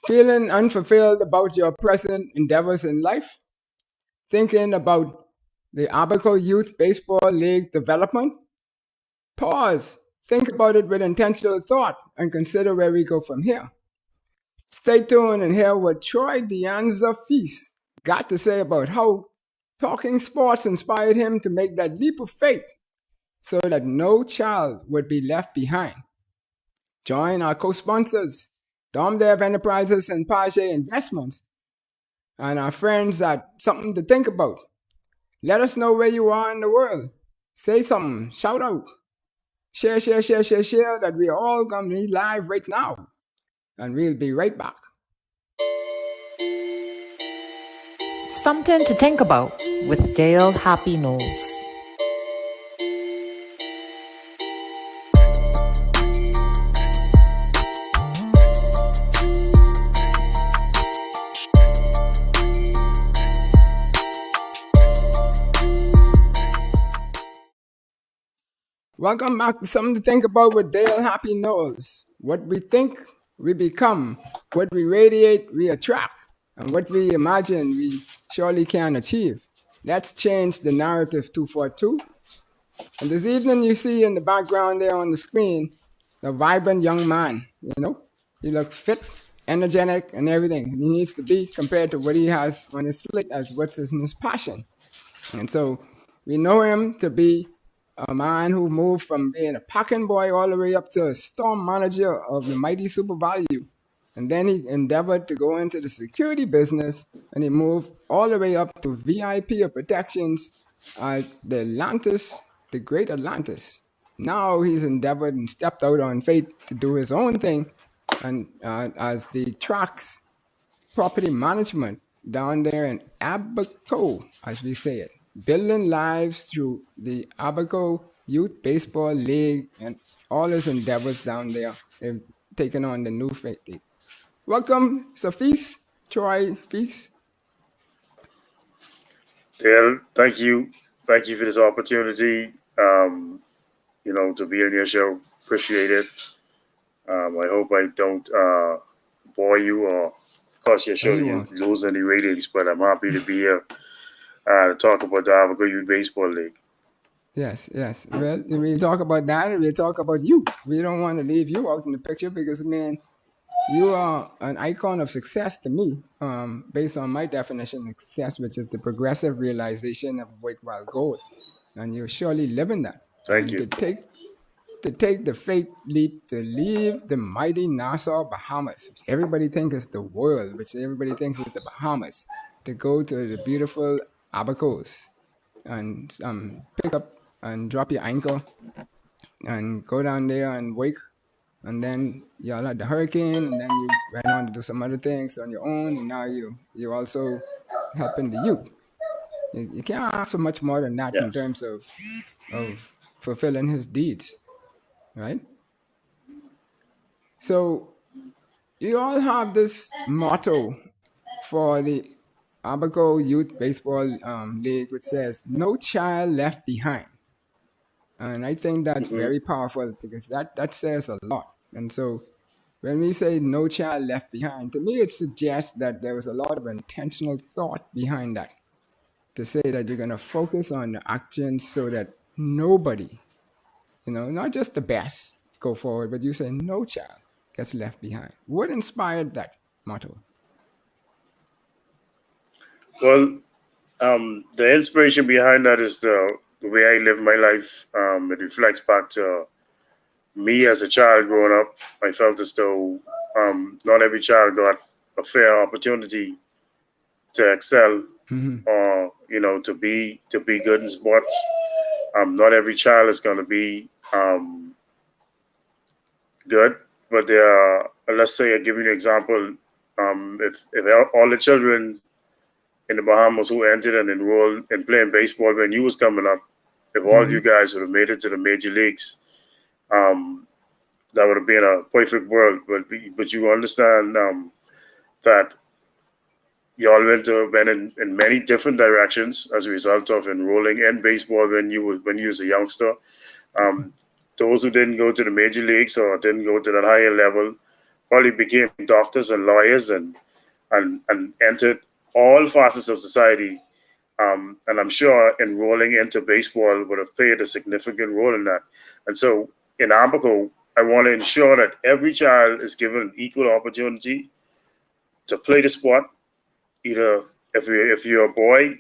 Feeling unfulfilled about your present endeavors in life? Thinking about the Abaco Youth Baseball League development? Pause. Think about it with intentional thought and consider where we go from here. Stay tuned and hear what Troy Deanza Feaste got to say about how talking sports inspired him to make that leap of faith so that no child would be left behind. Join our co-sponsors, Domdev Enterprises and Paget Investments, and our friends at Something to Think About. Let us know where you are in the world. Say something, shout out. Share that we are all going to be live right now. And we'll be right back. Something to Think About with Dale Happy Knowles. Welcome back to Something to Think About with Dale Happy Knowles. What we think, we become. What we radiate, we attract. And what we imagine, we surely can achieve. Let's change the narrative 242. And this evening you see in the background there on the screen, a vibrant young man, He looks fit, energetic, and everything. He needs to be compared to what he has on his plate as what's in his passion. And so we know him to be a man who moved from being a packing boy all the way up to a store manager of the mighty Super Value. And then he endeavored to go into the security business, and he moved all the way up to VIP of protections at the Great Atlantis. Now he's endeavored and stepped out on faith to do his own thing, and as the Tracks property management down there in Abaco, as we say it, building lives through the Abaco Youth Baseball League and all his endeavors down there. They've taken on the new faith. Welcome, Feaste, Troy Feaste. Dale, thank you. Thank you for this opportunity, to be on your show. Appreciate it. I hope I don't bore you or cause your show you lose any ratings, but I'm happy to be here to talk about the Abaco Youth Baseball League. Yes. Well, we'll talk about that, and we'll talk about you. We don't want to leave you out in the picture because, man, you are an icon of success to me, based on my definition of success, which is the progressive realization of a worthwhile goal. And you're surely living that. Thank you. To take the faith leap to leave the mighty Nassau, Bahamas, which everybody thinks is the world, which everybody thinks is the Bahamas, to go to the beautiful Abacos and pick up and drop your anchor and go down there and wake. And then y'all had the hurricane, and then you went on to do some other things on your own, and now you also helping the youth. You can't ask for much more than that. Yes. In terms of fulfilling his deeds, right? So you all have this motto for the Abaco Youth Baseball League, which says, "No child left behind." And I think that's very powerful because that says a lot. And so when we say no child left behind, to me it suggests that there was a lot of intentional thought behind that. To say that you're going to focus on the actions so that nobody, not just the best go forward, but you say no child gets left behind. What inspired that motto? Well, the inspiration behind that is the way I live my life. It reflects back to me as a child growing up. I felt as though not every child got a fair opportunity to excel, or to be good in sports. Not every child is going to be good, but there are. Let's say, I'll give you an example. If all the children in the Bahamas who entered and enrolled in playing baseball when you was coming up, if all of you guys would have made it to the major leagues, that would have been a perfect world. But you understand that y'all went in many different directions as a result of enrolling in baseball when you was a youngster. Those who didn't go to the major leagues or didn't go to that higher level, probably became doctors and lawyers and entered all facets of society. And I'm sure enrolling into baseball would have played a significant role in that. And so in Abaco, I want to ensure that every child is given an equal opportunity to play the sport. Either if you're a boy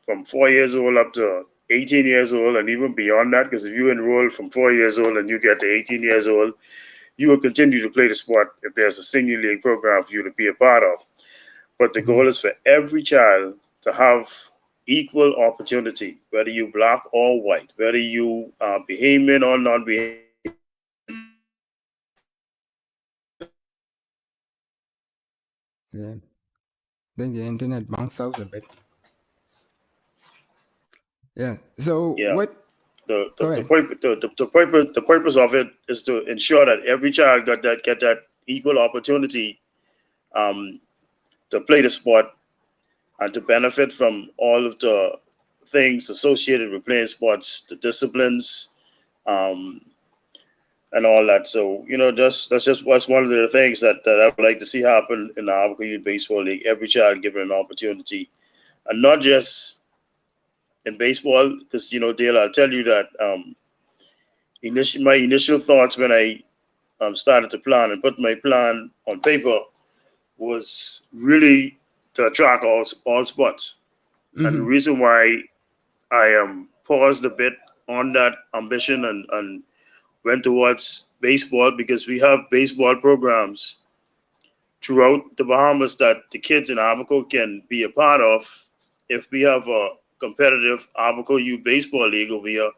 from 4 years old up to 18 years old, and even beyond that, because if you enroll from 4 years old and you get to 18 years old, you will continue to play the sport if there's a senior league program for you to be a part of. But the goal is for every child to have equal opportunity, whether you black or white, whether you are Bahamian or non-Bahamian, Yeah. Then the internet bounced out a bit. Yeah. So yeah. what? The the, Go the, ahead. purpose, the purpose of it is to ensure that every child get that equal opportunity um, to play the sport and to benefit from all of the things associated with playing sports, the disciplines, um, and all that. So that's one of the things that I would like to see happen in the Abaco Youth Baseball League. Every child given an opportunity, and not just in baseball, because Dale, I'll tell you that my initial thoughts when I started to plan and put my plan on paper was really to attract all sports. And the Mm-hmm. reason why I paused a bit on that ambition and went towards baseball because we have baseball programs throughout the Bahamas that the kids in Abaco can be a part of. If we have a competitive Abaco Youth Baseball League over here,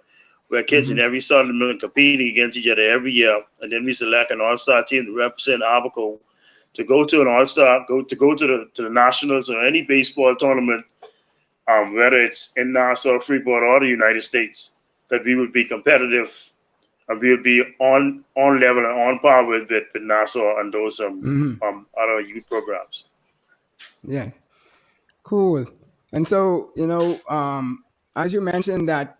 where kids in Mm-hmm. every settlement competing against each other every year, and then we select an all-star team to represent Abaco to go to an all-star, go to the nationals or any baseball tournament, whether it's in Nassau, Freeport, or the United States, that we would be competitive and we would be on level and on par with Nassau and those Mm-hmm. other youth programs. Yeah. Cool. And so, as you mentioned that,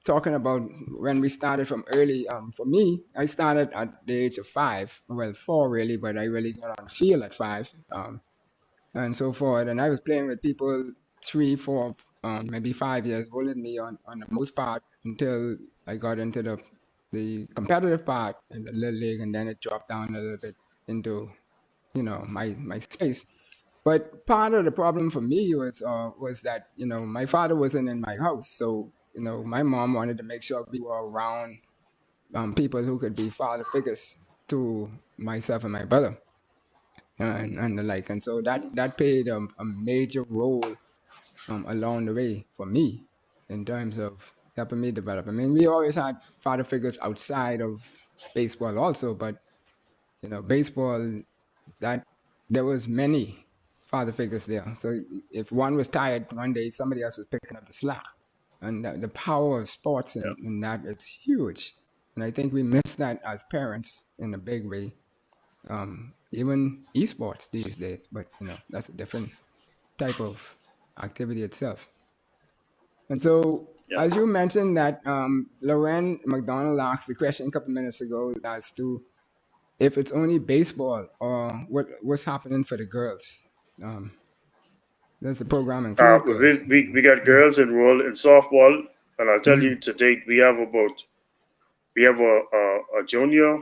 talking about when we started from early, for me, I started at the age of 5, well, 4 really, but I really got on the field at 5, and so forth. And I was playing with people 3, 4, maybe 5 years older than me on the most part until I got into the competitive part in the little league, and then it dropped down a little bit into, my space. But part of the problem for me was that my father wasn't in my house, so my mom wanted to make sure we were around people who could be father figures to myself and my brother, and the like, and so that played a major role along the way for me in terms of helping me develop. I mean, we always had father figures outside of baseball also, but baseball, that there was many father figures there. So if one was tired one day, somebody else was picking up the slack. And the power of sports Yeah, in that is huge. And I think we miss that as parents in a big way. Even esports these days, but that's a different type of activity itself. And so, yeah. as you mentioned that Lauren McDonald asked the question a couple minutes ago as to if it's only baseball or what's happening for the girls. Um, does the program include girls? We got girls enrolled in softball, and I'll tell Mm-hmm. you to date we have a junior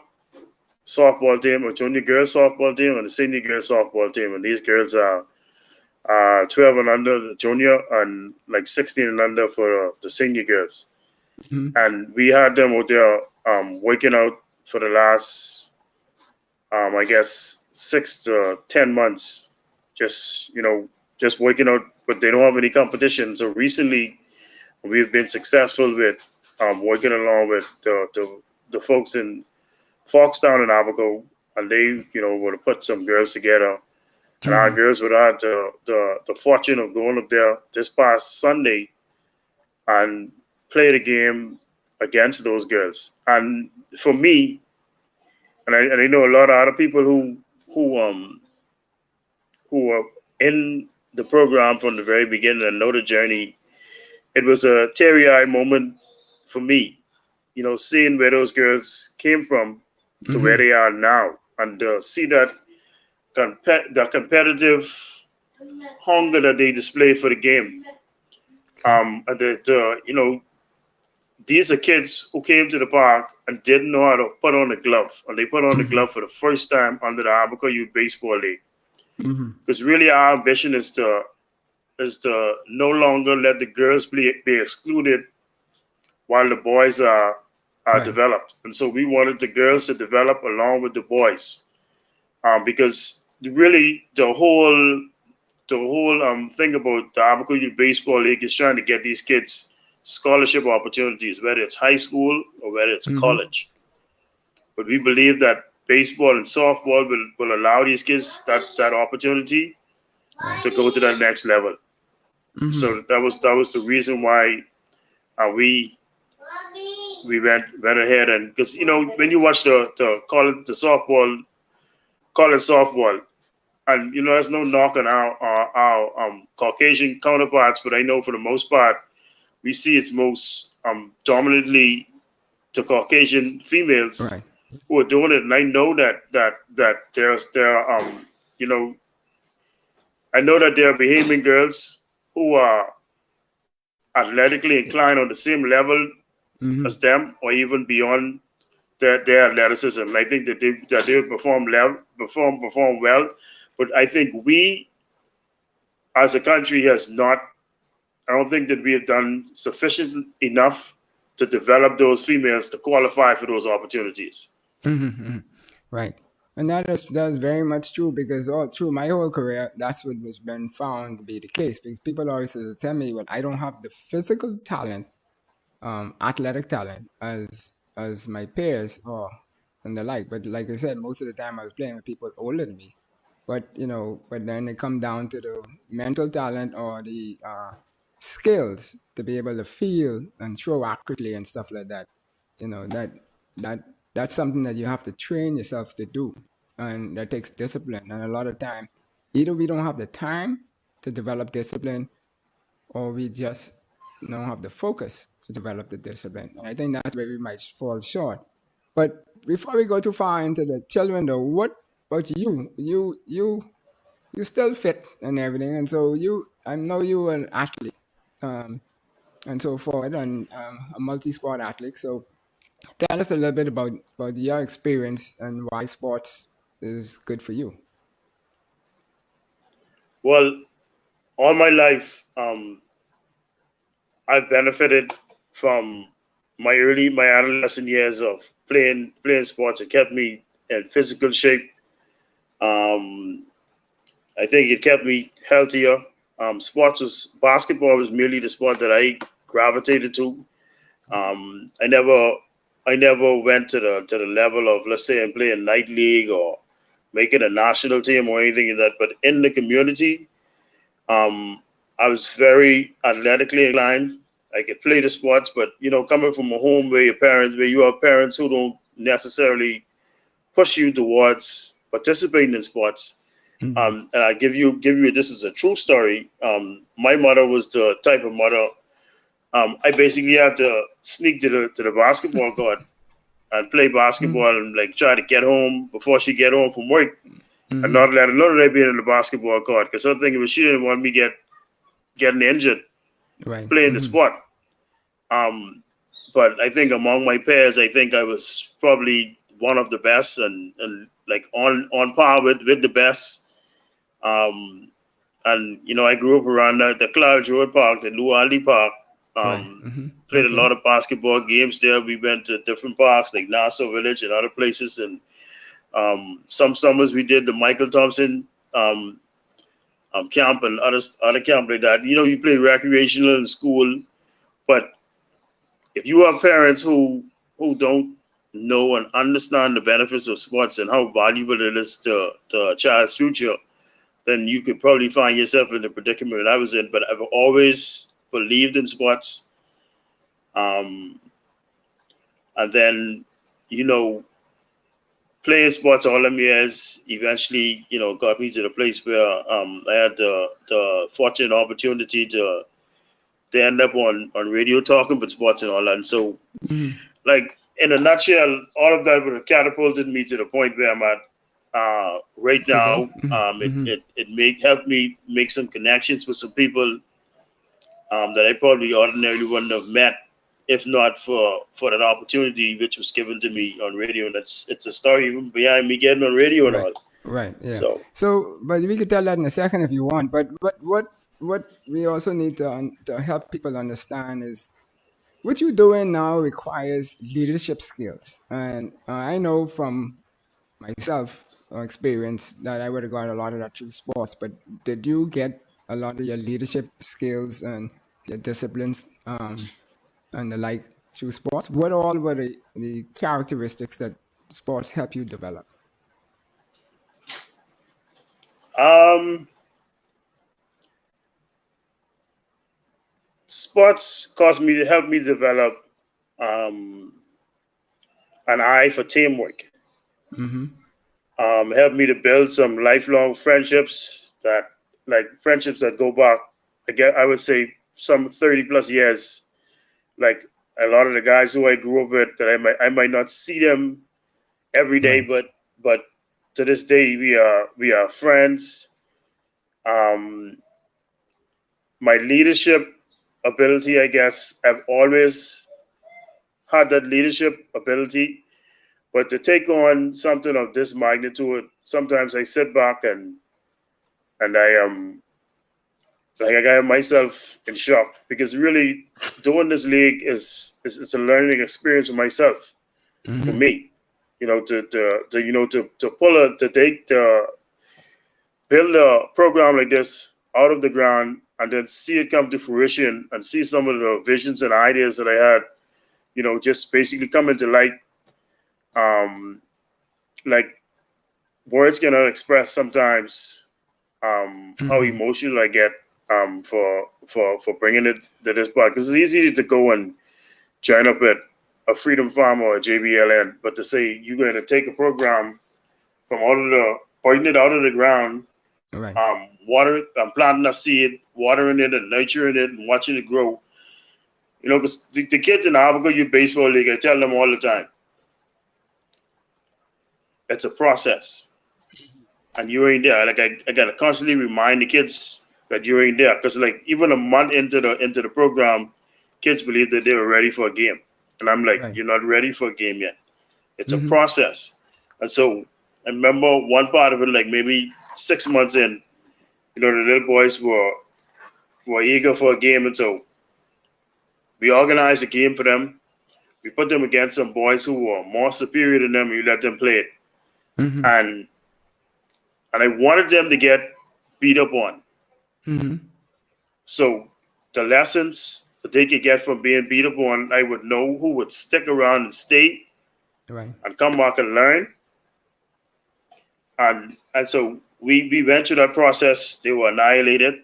softball team, a junior girls softball team, and a senior girls softball team, and these girls are 12 and under the junior and like 16 and under for the senior girls. Mm-hmm. And we had them out there working out for the last I guess 6 to 10 months, just just working out, but they don't have any competition. So recently, we've been successful with working along with the folks in Foxtown and Abaco, and they would have put some girls together, and our Mm-hmm. girls would have the fortune of going up there this past Sunday and play the game against those girls. And for me, and I know a lot of other people who um who were in the program from the very beginning and know the journey. It was a teary-eyed moment for me, seeing where those girls came from to where Mm-hmm. they are now. and see that the competitive hunger that they display for the game. And that these are kids who came to the park and didn't know how to put on a glove, and they put on the glove for the first time under the Abaco Youth Baseball League. Because really, our ambition is to no longer let the girls be excluded while the boys are developed. And so we wanted the girls to develop along with the boys, because really the whole thing about the Abaco Youth Baseball League is trying to get these kids scholarship opportunities, whether it's high school or whether it's college. But we believe that baseball and softball will allow these kids that opportunity to go to that next level. So that was the reason why we went ahead, and because when you watch the college softball, and there's no knock on our Caucasian counterparts, but I know for the most part we see it's most dominantly to Caucasian females who are doing it, and I know that I know that there are Bahamian girls who are athletically inclined on the same level as them, or even beyond their athleticism. And I think that they perform well, but I think we, as a country, has not. I don't think that we have done sufficient enough to develop those females to qualify for those opportunities. Right. And that's very much true, because all through my whole career, that's what was been found to be the case. Because people always tell me, well, I don't have the physical talent, athletic talent as my peers or and the like. But like I said, most of the time I was playing with people older than me. But then it come down to the mental talent or the skills to be able to feel and throw accurately and stuff like that. That that's something that you have to train yourself to do, and that takes discipline. And a lot of time, either we don't have the time to develop discipline, or we just don't have the focus to develop the discipline. And I think that's where we might fall short. But before we go too far into the children, though, what about you? You still fit and everything, and so I know you were an athlete, and so forth, and a multi-sport athlete. So tell us a little bit about your experience and why sports is good for you. Well, all my life, I've benefited from my adolescent years of playing sports. It kept me in physical shape. I think it kept me healthier. Basketball was merely the sport that I gravitated to. I never went to the level of, let's say, I'm playing night league or making a national team or anything like that. But in the community, I was very athletically inclined. I could play the sports, but coming from a home where you have parents who don't necessarily push you towards participating in sports. And I give you this is a true story. My mother was the type of mother. I basically had to sneak to the basketball court and play basketball and like try to get home before she get home from work, and not let her be in the basketball court, because her thing was she didn't want me getting injured playing the sport. But I think among my peers, I think I was probably one of the best and like on par with the best. And I grew up around the Clarence Road Park, the Luali Park. Played a lot of basketball games there. We went to different parks like Nassau Village and other places. And some summers we did the Michael Thompson camp and other camp like that. You play recreational in school, but if you have parents who don't know and understand the benefits of sports and how valuable it is to a child's future, then you could probably find yourself in the predicament that I was in. But I've always believed in sports. And then, playing sports all them years eventually, got me to the place where I had the fortunate opportunity to end up on radio talking about sports and all that. And so, like, in a nutshell, all of that would have catapulted me to the point where I'm at right Today. now. It helped me make some connections with some people that I probably ordinarily wouldn't have met if not for that opportunity which was given to me on radio. And it's a story even behind me getting on radio and Right. all. Right. Yeah. So So, but we could tell that in a second if you want. But what we also need to help people understand is what you're doing now requires leadership skills, and I know from myself experience that I would have got a lot of that through sports. But did you get a lot of your leadership skills and your disciplines and the like through sports? What all were the characteristics that sports help you develop? um, sports caused me to help me develop um, an eye for teamwork. Mm-hmm. Helped me to build some lifelong friendships that friendships that go back. I would say some 30 plus years. Like a lot of the guys who I grew up with that I might not see them every day, Right. but to this day we are friends. Um, my leadership ability, I guess, I've always had that leadership ability, but to take on something of this magnitude, sometimes I sit back and I am like I got myself in shock because really doing this league is it's a learning experience for myself, for Mm-hmm. me. To pull a to take to build a program like this out of the ground and then see it come to fruition and see some of the visions and ideas that I had, just basically come into light. Um, like words cannot express sometimes how Mm-hmm. emotional I get for bringing it to this part because it's easy to go and join up at a Freedom Farm or a JBLN, but to say you're going to take a program from all of the pointing it out of the ground, Right. water, planting a seed, watering it and nurturing it and watching it grow. Because the kids in the Abaco Youth Baseball League, I tell them all the time, it's a process, and you ain't there. Like I gotta constantly remind the kids that you ain't there, because like even a month into the program, kids believe that they were ready for a game, and I'm like, Right. you're not ready for a game yet. It's a Mm-hmm. process, and so I remember one part of it, like maybe 6 months in, the little boys were eager for a game, and so we organized a game for them. We put them against some boys who were more superior than them, and we let them play it. Mm-hmm. And I wanted them to get beat up on. Mm-hmm. So the lessons that they could get from being beat up on, I would know who would stick around and stay Right. and come back and learn. And so we went through that process. They were annihilated,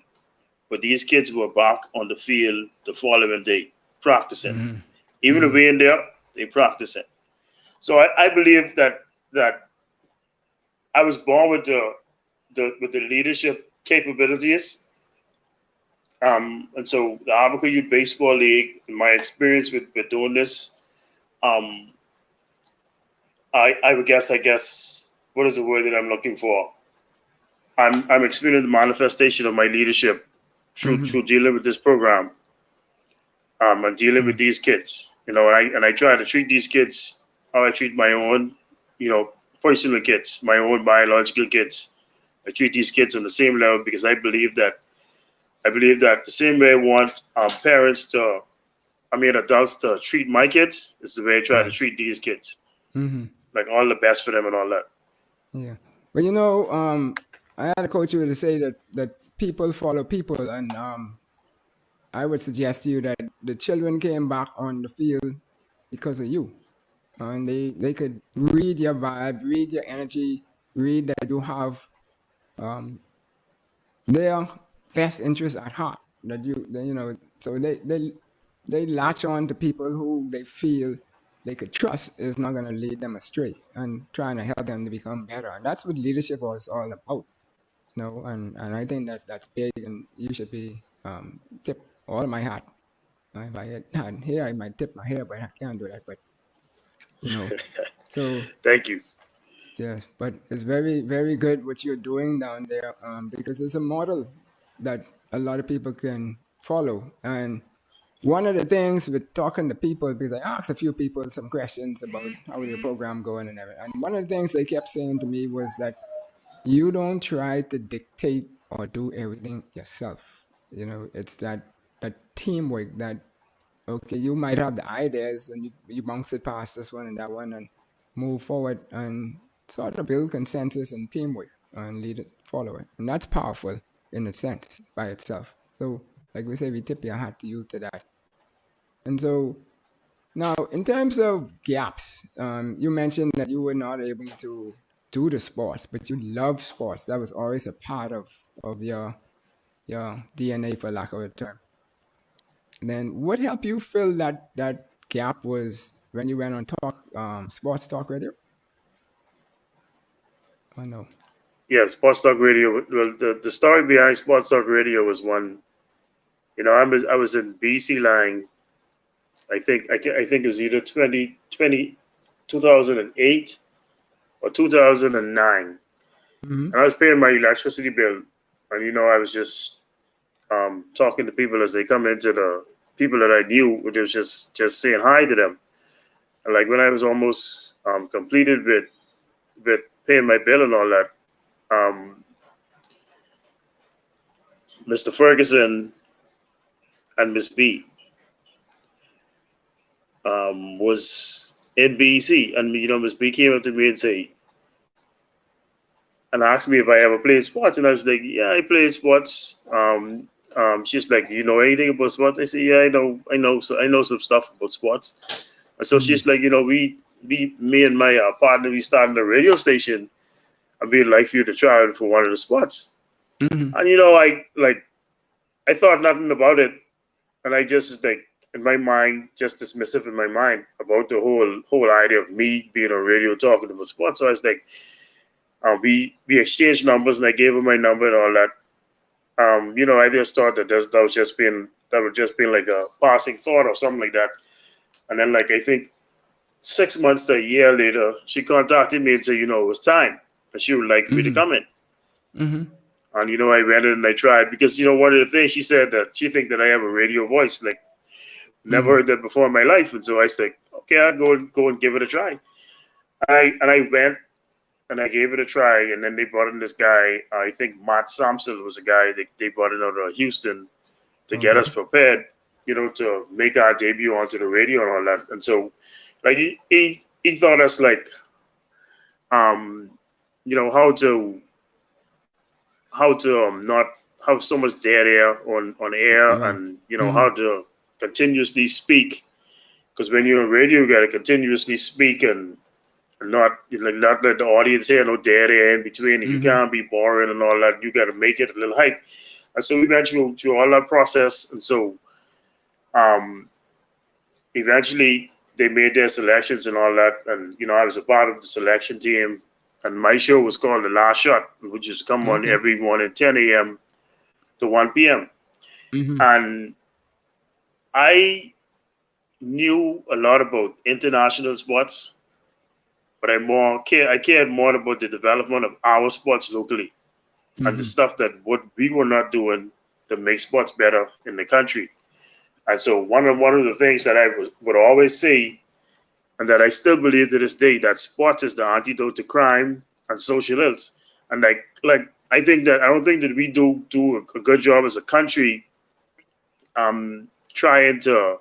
but these kids were back on the field the following day, practicing. Mm-hmm. Even if Mm-hmm. we in there, they practicing. So I believe that I was born with the leadership capabilities. And so the Abaco Youth Baseball League, in my experience with doing this, um, I guess, what is the word that I'm looking for? I'm experiencing the manifestation of my leadership Mm-hmm. through dealing with this program, and dealing with Mm. these kids. And I try to treat these kids how I treat my own, you know, personal kids, my own biological kids. I treat these kids on the same level because I believe that the same way I want parents to, adults to treat my kids is the way I try to Right. treat these kids. Mm-hmm. Like all the best for them and all that. Yeah. But I had a coach who would say that people follow people, and I would suggest to you that the children came back on the field because of you, and they could read your vibe, read your energy, read that you have um, their best interest at heart. So they latch on to people who they feel they could trust is not going to lead them astray and trying to help them to become better. And that's what leadership was all about, and I think that's big, and you should be tip all of my hat. If I had hair, I might tip my hair, but I can't do that. But you know, so Thank you. Yes, but it's very, very good what you're doing down there, because it's a model that a lot of people can follow. And one of the things with talking to people, because I asked a few people some questions about how their program going and everything, and one of the things they kept saying to me was that you don't try to dictate or do everything yourself. You know, it's that teamwork that okay, you might have the ideas and you bounce it past this one and that one and move forward and sort of build consensus and teamwork and lead it, follow it. And that's powerful in a sense by itself. So, like we say, we tip your hat to you to that. And so, now in terms of gaps, you mentioned that you were not able to do the sports, but you love sports. That was always a part of your DNA, for lack of a term. Then what helped you fill that gap was when you went on sports talk radio? Oh no. Yeah, Sports Talk Radio. Well, the story behind Sports Talk Radio was one. I was in BC line. I think it was either 2008 or 2009, Mm-hmm. and I was paying my electricity bill, and I was just talking to people as they come into the people that I knew. It was just saying hi to them, and like when I was almost completed with paying my bill and all that, um, Mr. Ferguson and Miss B was in BC, and Miss B came up to me and asked me if I ever played sports, and I was like, yeah, I played sports. She's like, do you know anything about sports? I said, yeah, I know some stuff about sports. And so Mm-hmm. she's like, me and my partner, we started a radio station, and we'd like for you to try it for one of the sports. Mm-hmm. And I thought nothing about it, and I just like in my mind, just dismissive in my mind about the whole idea of me being on radio talking about sports. So I was like, we exchanged numbers, and I gave her my number and all that. I just thought that was just being like a passing thought or something like that. And then, like I think 6 months to a year later, she contacted me and said, it was time, and she would like me to come in. Mm-hmm. And I went in and I tried because one of the things she said that she think that I have a radio voice, like never Mm-hmm. heard that before in my life. And so I said, okay, I'll go and give it a try. And I went and I gave it a try. And then they brought in this guy. I think Matt Sampson was a guy that they brought in out of Houston to get Okay. us prepared, to make our debut onto the radio and all that. And so, like he taught us like, um, how to not have so much dead air on air, Right. and Mm-hmm. how to continuously speak, because when you're on radio you got to continuously speak and not let the audience hear no dead air in between, and you Mm-hmm. can't be boring and all that. You got to make it a little hype. And so we went through all that process, and so um eventually they made their selections and all that, and I was a part of the selection team, and my show was called The Last Shot, which is come on Okay. every morning 10 a.m. to 1 p.m. Mm-hmm. And I knew a lot about international sports, but I cared more about the development of our sports locally and the Mm-hmm. stuff that what we were not doing to make sports better in the country. And so one of the things that would always say, and that I still believe to this day, that sports is the antidote to crime and social ills. And I don't think that we do a good job as a country trying to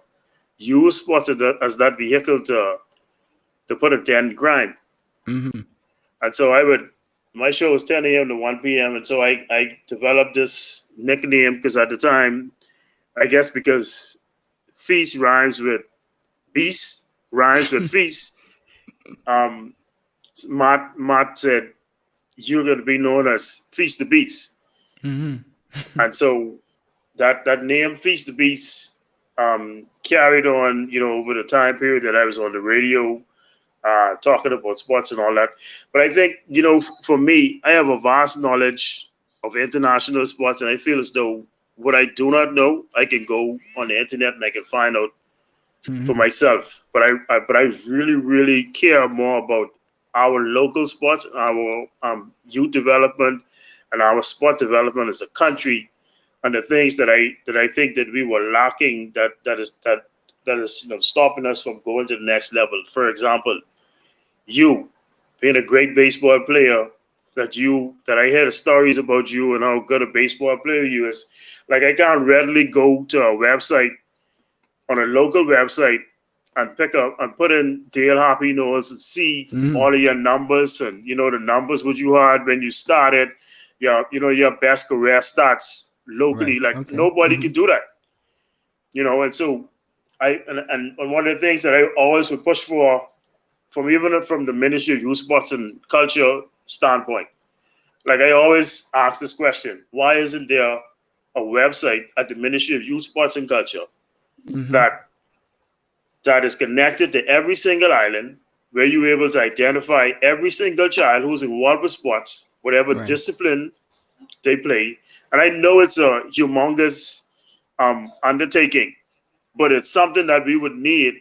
use sports as that vehicle to put a dent in crime. Mm-hmm. And so my show was 10 a.m. to 1 p.m. And so I developed this nickname because at the time, I guess because feast rhymes with beast, rhymes with feast, um, Matt said, you're going to be known as Feast the Beast. Mm-hmm. And so that name, Feast the Beast, carried on, over the time period that I was on the radio talking about sports and all that. But I think, for me, I have a vast knowledge of international sports, and I feel as though what I do not know, I can go on the internet and I can find out for Mm-hmm. myself. But I really, really care more about our local sports, our youth development, and our sport development as a country, and the things that I think that we were lacking that is stopping us from going to the next level. For example, you being a great baseball player, that I hear the stories about you and how good a baseball player you is. Like I can't readily go to a website on a local website and pick up and put in Dale Happy Knowles and see Mm-hmm. all of your numbers and the numbers what you had when you started, your best career stats Right. locally. Like Okay. nobody Mm-hmm. can do that, and so and one of the things that I always would push for from the Ministry of Youth Sports and Culture standpoint. Like I always ask this question: why isn't there a website at the Ministry of Youth Sports and Culture Mm-hmm. that is connected to every single island, where you're able to identify every single child who's involved with sports, whatever Right. discipline they play? And I know it's a humongous undertaking, but it's something that we would need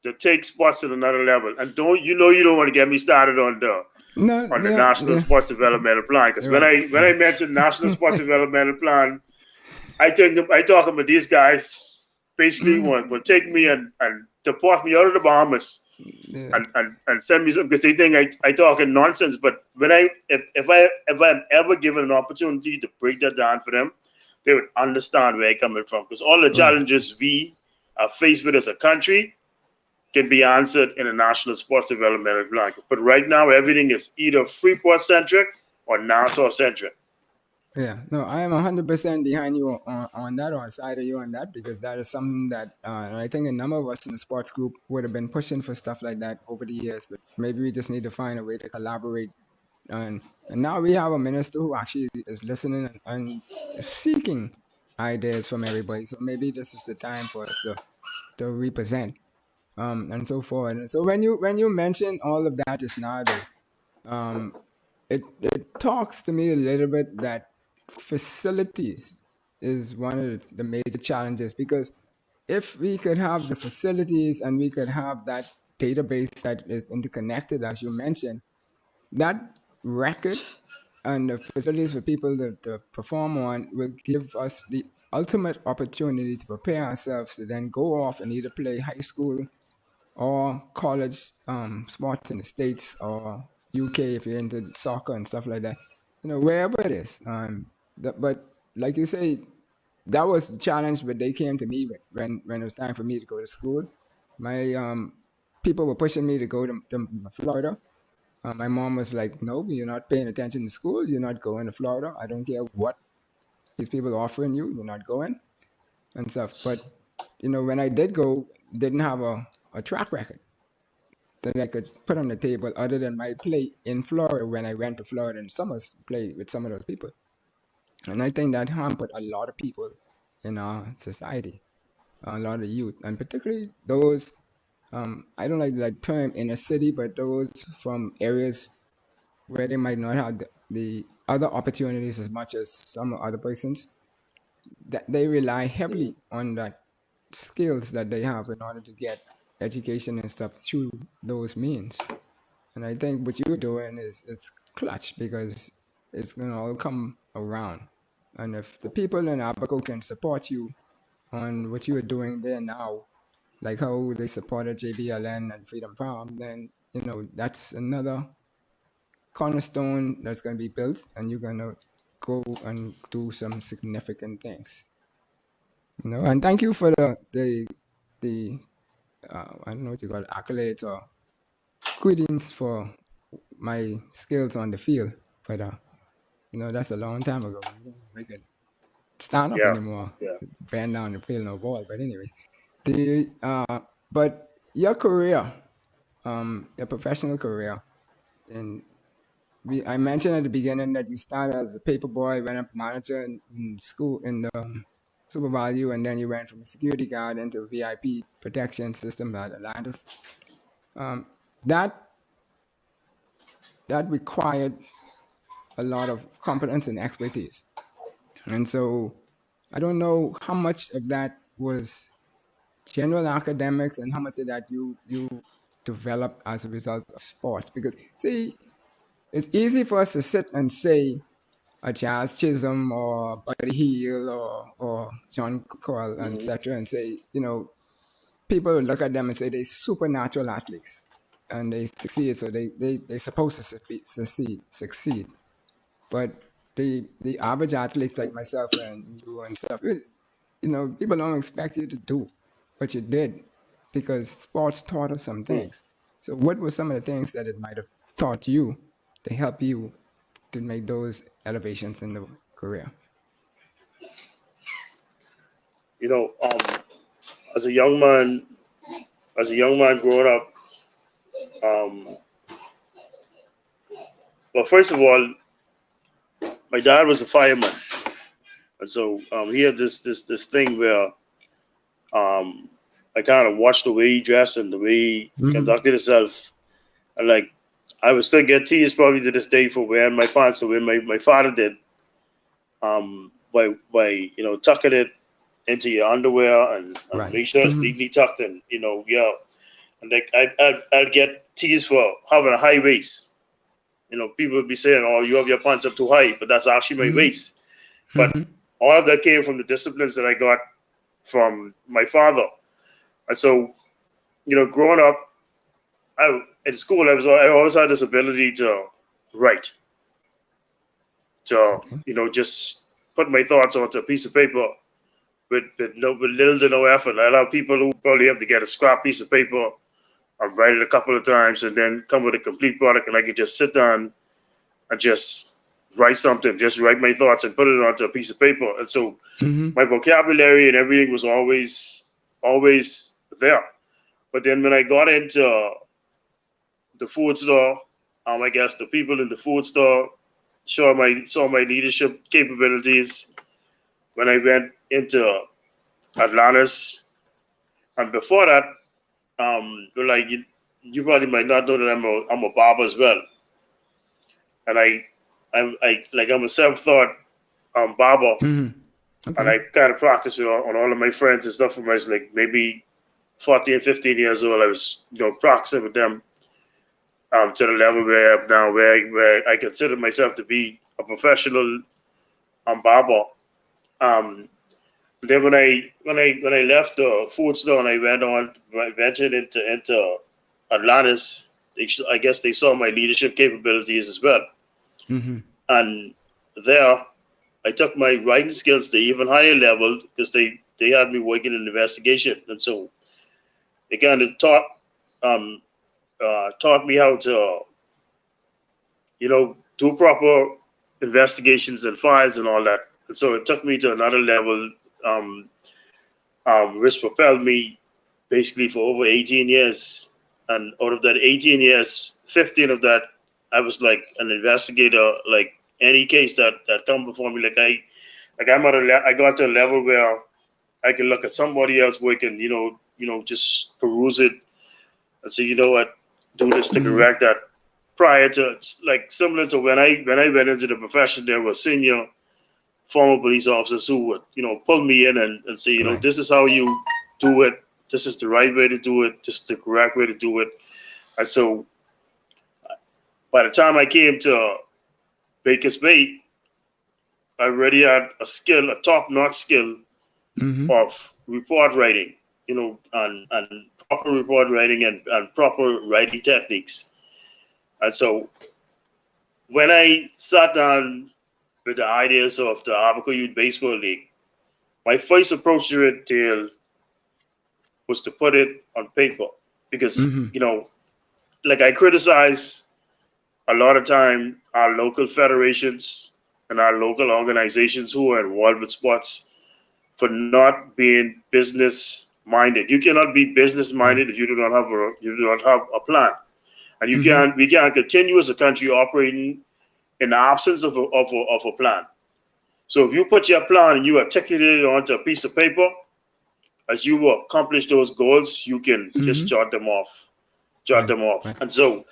to take sports to another level. And you don't want to get me started on No. the Yeah. National Yeah. Sports Developmental Plan, because when Right. I Right. mention National Sports Developmental Plan, I talk about these guys basically Mm-hmm. will take me and deport me out of the Bahamas Yeah. and send me some, because they think I talking nonsense. But when if I'm ever given an opportunity to break that down for them, they would understand where I'm coming from. Because all the Right. challenges we are faced with as a country can be answered in a national sports developmental plan. But right now, everything is either Freeport centric or Nassau centric. Yeah, no, I am 100% behind you on that, or side of you on that, because that is something that, and I think a number of us in the sports group would have been pushing for stuff like that over the years, but maybe we just need to find a way to collaborate. And now we have a minister who actually is listening and seeking ideas from everybody. So maybe this is the time for us to represent, and so forth. And so when you mention all of that just now, though, um, it talks to me a little bit that facilities is one of the major challenges, because if we could have the facilities and we could have that database that is interconnected, as you mentioned, that record and the facilities for people to perform on will give us the ultimate opportunity to prepare ourselves to then go off and either play high school or college sports in the States or UK if you're into soccer and stuff like that. Wherever it is. But like you say, that was the challenge when they came to me when it was time for me to go to school. My people were pushing me to go to Florida. My mom was like, "No, you're not paying attention to school. You're not going to Florida. I don't care what these people are offering you. You're not going," and stuff. But when I did go, didn't have a track record that I could put on the table other than my play in Florida when I went to Florida in summers to play with some of those people. And I think that hampered a lot of people in our society, a lot of youth, and particularly those, I don't like that term inner city, but those from areas where they might not have the other opportunities as much as some other persons, that they rely heavily on that skills that they have in order to get education and stuff through those means. And I think what you're doing is clutch, because it's gonna all come around. And if the people in Abaco can support you on what you are doing there now, like how they supported JBLN and Freedom Farm, then that's another cornerstone that's gonna be built, and you're gonna go and do some significant things. And thank you for the I don't know what you call it, accolades or greetings for my skills on the field, but that's a long time ago. We could stand up Yeah, anymore, yeah, bend down and play no ball. But anyway, the but your career, your professional career, and I mentioned at the beginning that you started as a paper boy, went up manager in school in the super value, and then you went from security guard into VIP protection system at Atlantis. Um, that that required a lot of competence and expertise. And so I don't know how much of that was general academics and how much of that you developed as a result of sports. Because, see, it's easy for us to sit and say a Jazz Chisholm or Buddy Hield or John Coyle, Mm-hmm. etc., and say, people will look at them and say they're supernatural athletes and they succeed, so they're supposed to succeed. But the average athlete like myself and you and stuff, people don't expect you to do what you did because sports taught us some things. So what were some of the things that it might have taught you to help you to make those elevations in the career? You know, as a young man, growing up, um, well, first of all, my dad was a fireman, and so he had this thing where I kind of watched the way he dressed and the way he conducted himself, and like I would still get teased probably to this day for wearing my pants the way my father did, by tucking it into your underwear and Right. make sure it's neatly tucked and yeah, and like I'd get teased for having a high waist. People would be saying, "Oh, you have your pants up too high," but that's actually my waist. But all of that came from the disciplines that I got from my father. And so, growing up, in school, I always had this ability to write, to Okay. just put my thoughts onto a piece of paper with little to no effort. I allow people who probably have to get a scrap piece of paper and write it a couple of times and then come with a complete product, and I could just sit down and just write something, just write my thoughts and put it onto a piece of paper. And so my vocabulary and everything was always there. But then when I got into the food store, I guess the people in the food store saw my leadership capabilities when I went into Atlantis. And before that, like you probably might not know that I'm a barber as well. And I'm a self-taught barber, and Okay. I kind of practiced on all of my friends and stuff when I was like maybe 14, 15 years old. I was practicing with them to the level where I am now, where I consider myself to be a professional barber. Um, then when I left the food store and I ventured into Atlantis, I guess they saw my leadership capabilities as well. And there, I took my writing skills to even higher level because they had me working in investigation, and so they kind of um, taught me how to do proper investigations and files and all that. And so it took me to another level, um, which propelled me basically for over 18 years. And out of that 18 years, 15 of that, I was like an investigator, like any case that come before me. I got to a level where I can look at somebody else work and, just peruse it and say, you know what, do this to correct that. Prior to, like, similar to when I went into the profession, there were senior former police officers who would, pull me in and say, Right. this is how you do it. This is the right way to do it. This is the correct way to do it. And so by the time I came to Baker's Bay, I already had a top-notch skill of report writing, and proper report writing and proper writing techniques. And so when I sat down with the ideas of the Abaco Youth Baseball League, my first approach to it, Dale, was to put it on paper because, like I criticize a lot of time our local federations and our local organizations who are involved with sports for not being business minded. You cannot be business minded if you do not have a plan, and we can't continue as a country operating in the absence of a plan. So if you put your plan and you articulate it onto a piece of paper, as you accomplish those goals, you can just jot them off. Right. And so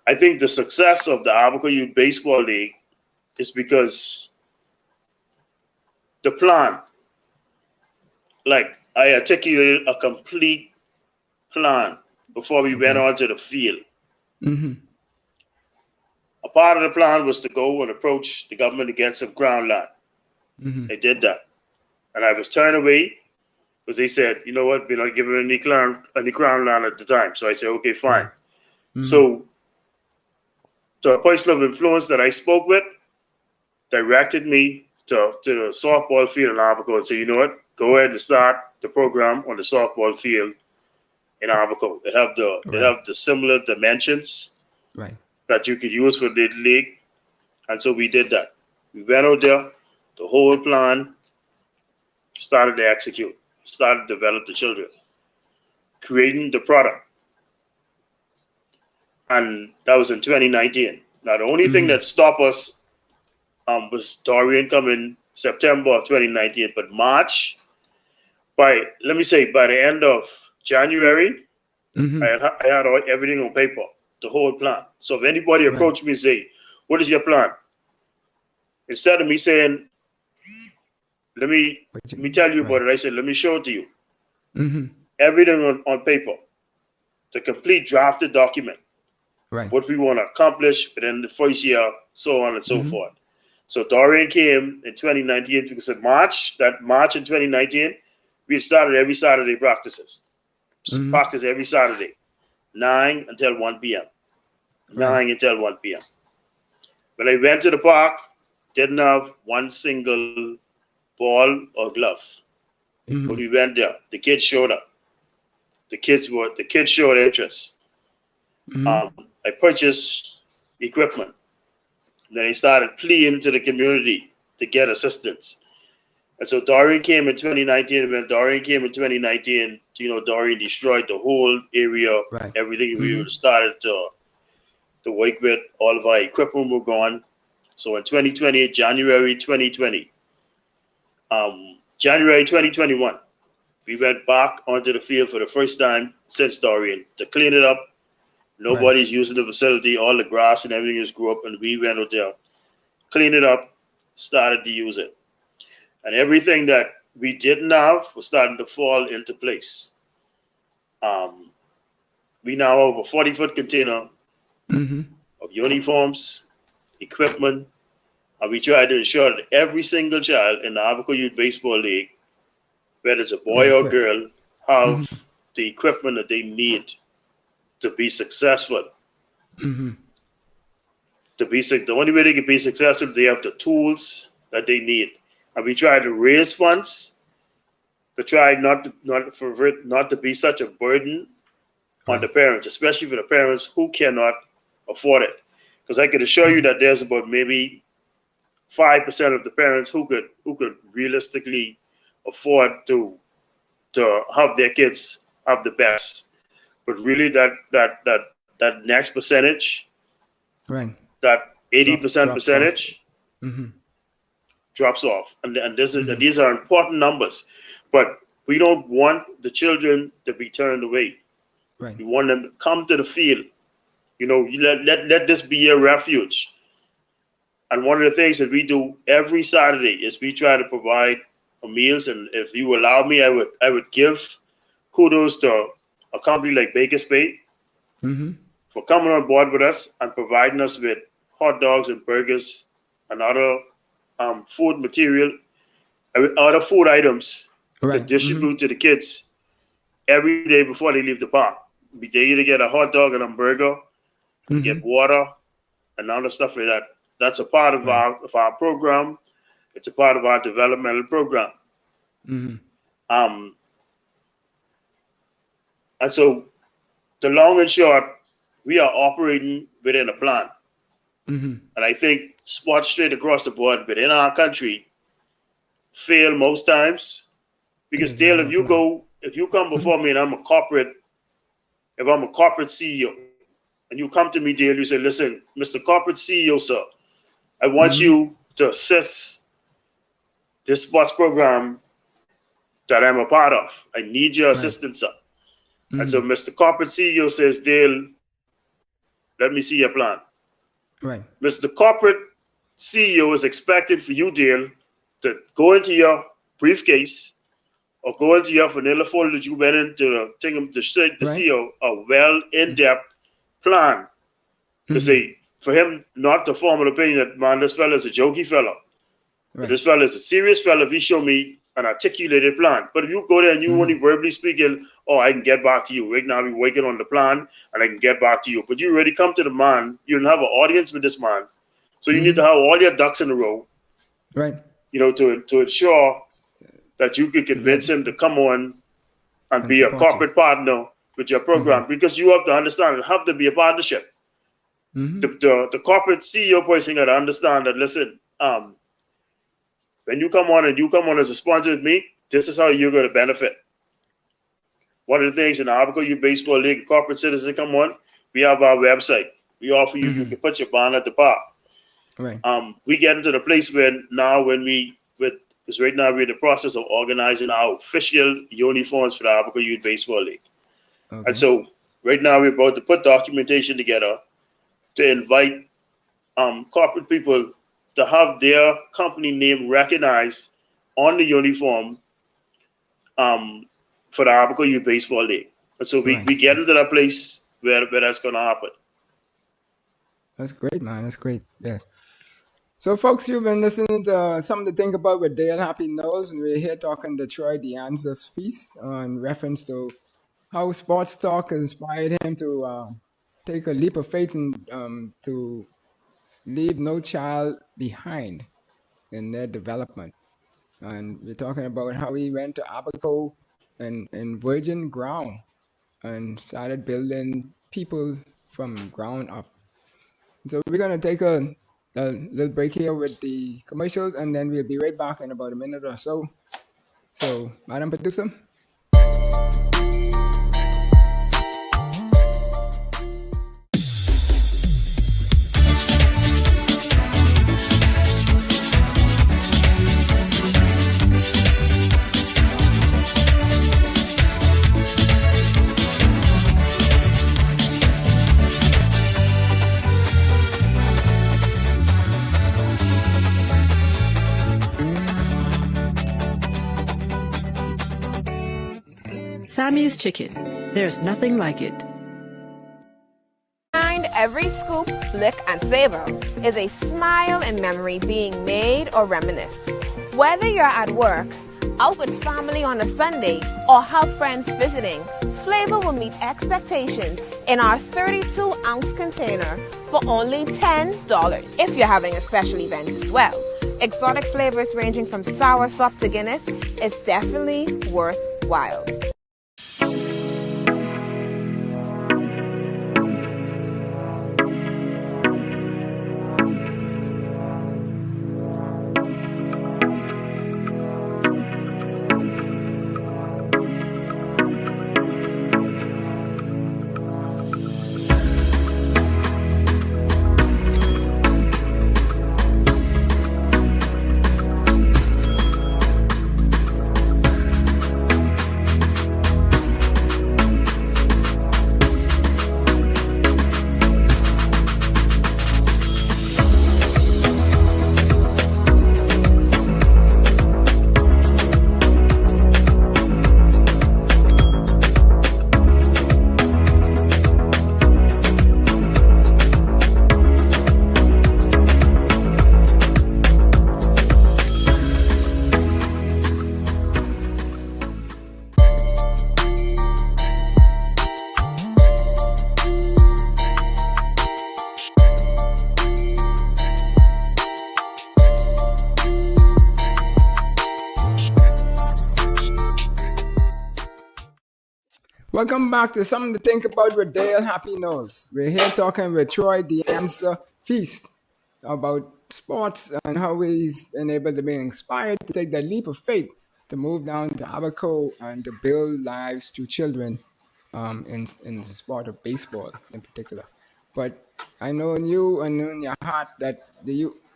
I think the success of the Abaco Youth Baseball League is because the plan, like I articulated a complete plan before we went Okay. on to the field. Mm-hmm. A part of the plan was to go and approach the government to get some ground land. Mm-hmm. They did that. And I was turned away because they said, you know what, we're not giving any ground land at the time. So I said, okay, fine. Right. Mm-hmm. So the person of influence that I spoke with directed me to the softball field in Abaco and said, you know what, go ahead and start the program on the softball field in Abaco. It Right. have the similar dimensions Right. that you could use for the league. And so we did that. We went out there, the whole plan, started to execute, started to develop the children, creating the product. And that was in 2019. Now, the only thing Mm-hmm. that stopped us was Dorian coming September of 2019. But March, let me say, by the end of January, Mm-hmm. I had everything on paper, the whole plan. So if anybody Right. approached me and say, what is your plan? Instead of me saying, let me But let me tell you right. about it, I said, let me show it to you. Mm-hmm. Everything on paper, the complete drafted document, Right. what we want to accomplish within the first year, so on and so Mm-hmm. forth. So Dorian came in 2019 because in March in 2019, we started every Saturday practices. Mm-hmm. Practice every Saturday, 9 until 1 p.m. Right. 9 until 1 p.m. When I went to the park, didn't have one single ball or glove. When Mm-hmm. we went there, the kids showed up. The kids showed interest. Mm-hmm. I purchased equipment. Then I started pleading to the community to get assistance. And so Dorian came in 2019. When Dorian came in 2019, Dorian destroyed the whole area, Right. everything Mm-hmm. we started to work with. All of our equipment were gone. So in 2020, January 2020, January 2021, we went back onto the field for the first time since Dorian to clean it up. Right. Nobody's using the facility. All the grass and everything is grew up, and we went out there, cleaned it up, started to use it. And everything that we didn't have was starting to fall into place. Um, we now have a 40-foot container Mm-hmm. of uniforms, equipment, and we try to ensure that every single child in the Abaco Youth Baseball League, whether it's a Get boy or equipped. girl, have Mm-hmm. the equipment that they need to be successful. Mm-hmm. The only way they can be successful, they have the tools that they need. And we try to raise funds to try not to be such a burden on Right. the parents, especially for the parents who cannot afford it. Because I can assure you Mm-hmm. that there's about maybe 5% of the parents who could realistically afford to have their kids have the best. But really that next percentage, Right. that 80% Drops off. percentage Mm-hmm. drops off. And Mm-hmm. these are important numbers. But we don't want the children to be turned away. Right. We want them to come to the field. You let this be your refuge. And one of the things that we do every Saturday is we try to provide meals. And if you allow me, I would give kudos to a company like Baker's Bay Mm-hmm. for coming on board with us and providing us with hot dogs and burgers and other food material, other food items to Right. Mm-hmm. distribute to the kids every day before they leave the park. They either get a hot dog and a burger, Mm-hmm. get water, and other stuff like that. That's a part of Right. our program. It's a part of our developmental program. Mm-hmm. Um, and so the long and short, we are operating within a plan. Mm-hmm. And I think sports straight across the board within our country fail most times because Because they Dale, have a plan. if you come Mm-hmm. before me and if I'm a corporate CEO, and you come to me, Dale, you say, listen, Mr. Corporate CEO, sir, I want Mm-hmm. you to assist this sports program that I'm a part of. I need your Right. assistance, sir. And so Mm-hmm. Mr. Corporate CEO says, Dale, let me see your plan. Right. Mr. Corporate CEO is expected for you, Dale, to go into your briefcase or go into your vanilla folder that you went into to see a well in-depth plan to say for him not to form an opinion that man, this fella is a jokey fella. But this fella is a serious fella if he show me an articulated plan. But if you go there and you only verbally speaking, oh, I can get back to you. Right now I'll be working on the plan and I can get back to you. But you already come to the man, you don't have an audience with this man. So you need to have all your ducks in a row. Right. You know, to ensure that you can convince him to come on and be a corporate partner with your program. Because you have to understand it have to be a partnership. The corporate CEO person got to understand that, listen, when you come on as a sponsor with me, this is how you're going to benefit. One of the things in the Abaco Youth Baseball League, corporate citizen come on, we have our website. We offer you, you can put your bond at the park. Right. We get into the place where now because right now we're in the process of organizing our official uniforms for the Abaco Youth Baseball League. Okay. And so right now we're about to put documentation together to invite corporate people to have their company name recognized on the uniform for the Abaco Youth Baseball League. And so we get into that place where that's going to happen. That's great, man. That's great. Yeah. So, folks, you've been listening to Something to Think About with Dale Happy Knowles, and we're here talking to Troy Deanza Feaste on reference to how sports talk inspired him to take a leap of faith and to leave no child behind in their development. And we're talking about how he went to Abaco and virgin ground and started building people from ground up. So we're going to take a little break here with the commercials, and then we'll be right back in about a minute or so. So, Madam Producer. Sammy's Chicken. There's nothing like it. Behind every scoop, lick, and savor is a smile and memory being made or reminisce. Whether you're at work, out with family on a Sunday, or have friends visiting, flavor will meet expectations in our 32-ounce container for only $10 if you're having a special event as well. Exotic flavors ranging from sour sop to Guinness is definitely worthwhile. Welcome back to Something to Think About with Dale Happy Knowles. We're here talking with Troy Deanza Feaste about sports and how he's been able to be inspired to take that leap of faith to move down to Abaco and to build lives through children in the sport of baseball in particular. But I know in you and in your heart that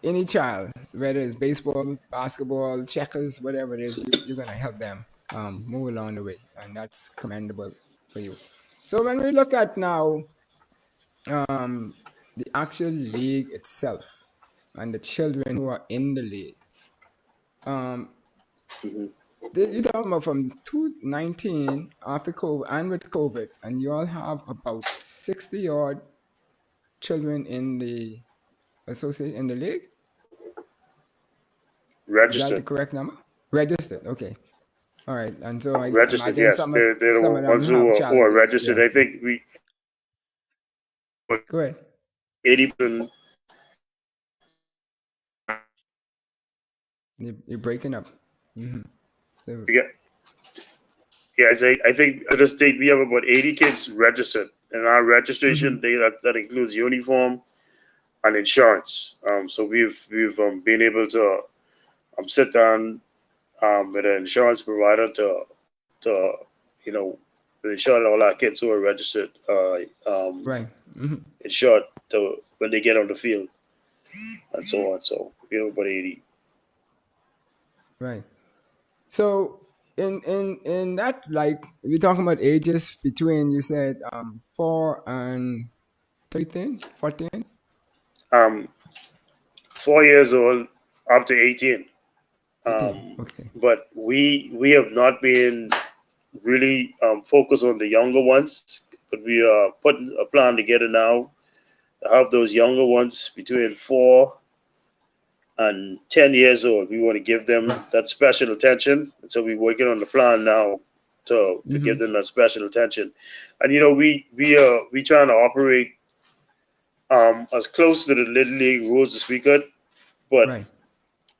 any child, whether it's baseball, basketball, checkers, whatever it is, you're going to help them move along the way. And that's commendable for you. So when we look at now the actual league itself and the children who are in the league, You're talking about from 2019 after COVID and with COVID, and you all have about 60 odd children in the association in the league. Is that the Registered. correct number? Registered. Okay. All right. And so I Registered, imagine yes. They're some the of them ones have who are challenges. registered. Yeah. I think we Go ahead. 80%. You're breaking up. Mm-hmm. So, Yeah, yes, I think at the state we have about 80 kids registered, and our registration mm-hmm. that includes uniform and insurance. So we've been able to sit down with an insurance provider to you know ensure that all our kids who are registered Right. Mm-hmm. insured to, when they get on the field and so on. So we have about 80. Right. So in that, like, we're talking about ages between, you said 4 and 13, 14, Um, 4 years old up to 18. 18. Okay. But we have not been really focused on the younger ones, but we are putting a plan together now to have those younger ones between 4 and 10 years old. We want to give them Right. that special attention, and so we're working on the plan now to Mm-hmm. give them that special attention. And we trying to operate as close to the little league rules as we could, but Right.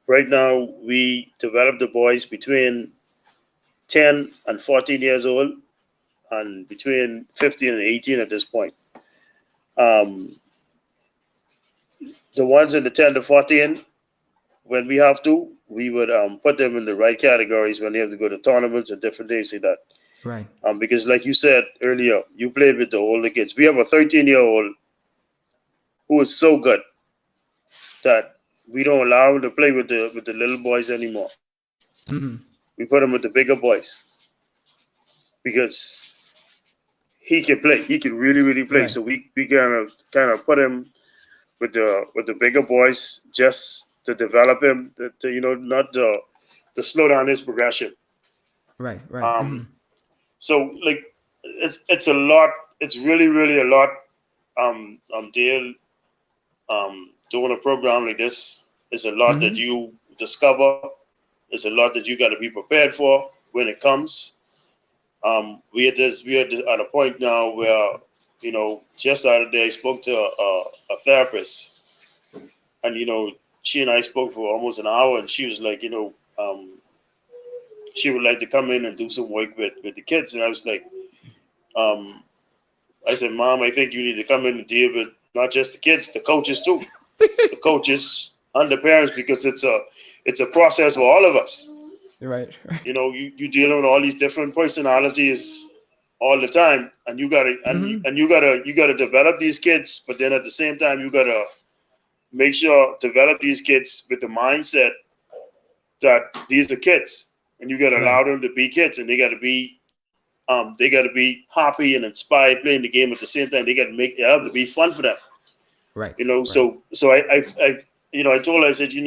right now we develop the boys between 10 and 14 years old and between 15 and 18 at this point. Um, the ones in the 10 to 14, when we have to, we would put them in the right categories when they have to go to tournaments and different things like that. Right. Because, like you said earlier, you played with the older kids. We have a 13-year-old who is so good that we don't allow him to play with the little boys anymore. Mm-hmm. We put him with the bigger boys because he can play. He can really, really play. Right. So we kind of put him with the bigger boys just to develop him, to not to slow down his progression. Right. Right. Mm-hmm. Um, so like it's a lot. It's really, really a lot. Dale, doing a program like this is a lot that Mm-hmm. you discover. It's a lot that you got to be prepared for when it comes. We are at a point now where just the other day I spoke to a therapist, and she and I spoke for almost an hour, and she was like, she would like to come in and do some work with the kids, and I was like, um, I said, Mom, I think you need to come in and deal with not just the kids, the coaches too, the coaches and the parents, because it's a process for all of us. Right. You dealing with all these different personalities all the time, and you gotta Mm-hmm. you gotta develop these kids, but then at the same time you gotta make sure develop these kids with the mindset that these are kids, and you gotta Right. allow them to be kids, and they gotta be happy and inspired playing the game at the same time. They gotta make it have to be fun for them. Right. Right. So I told her, I said, you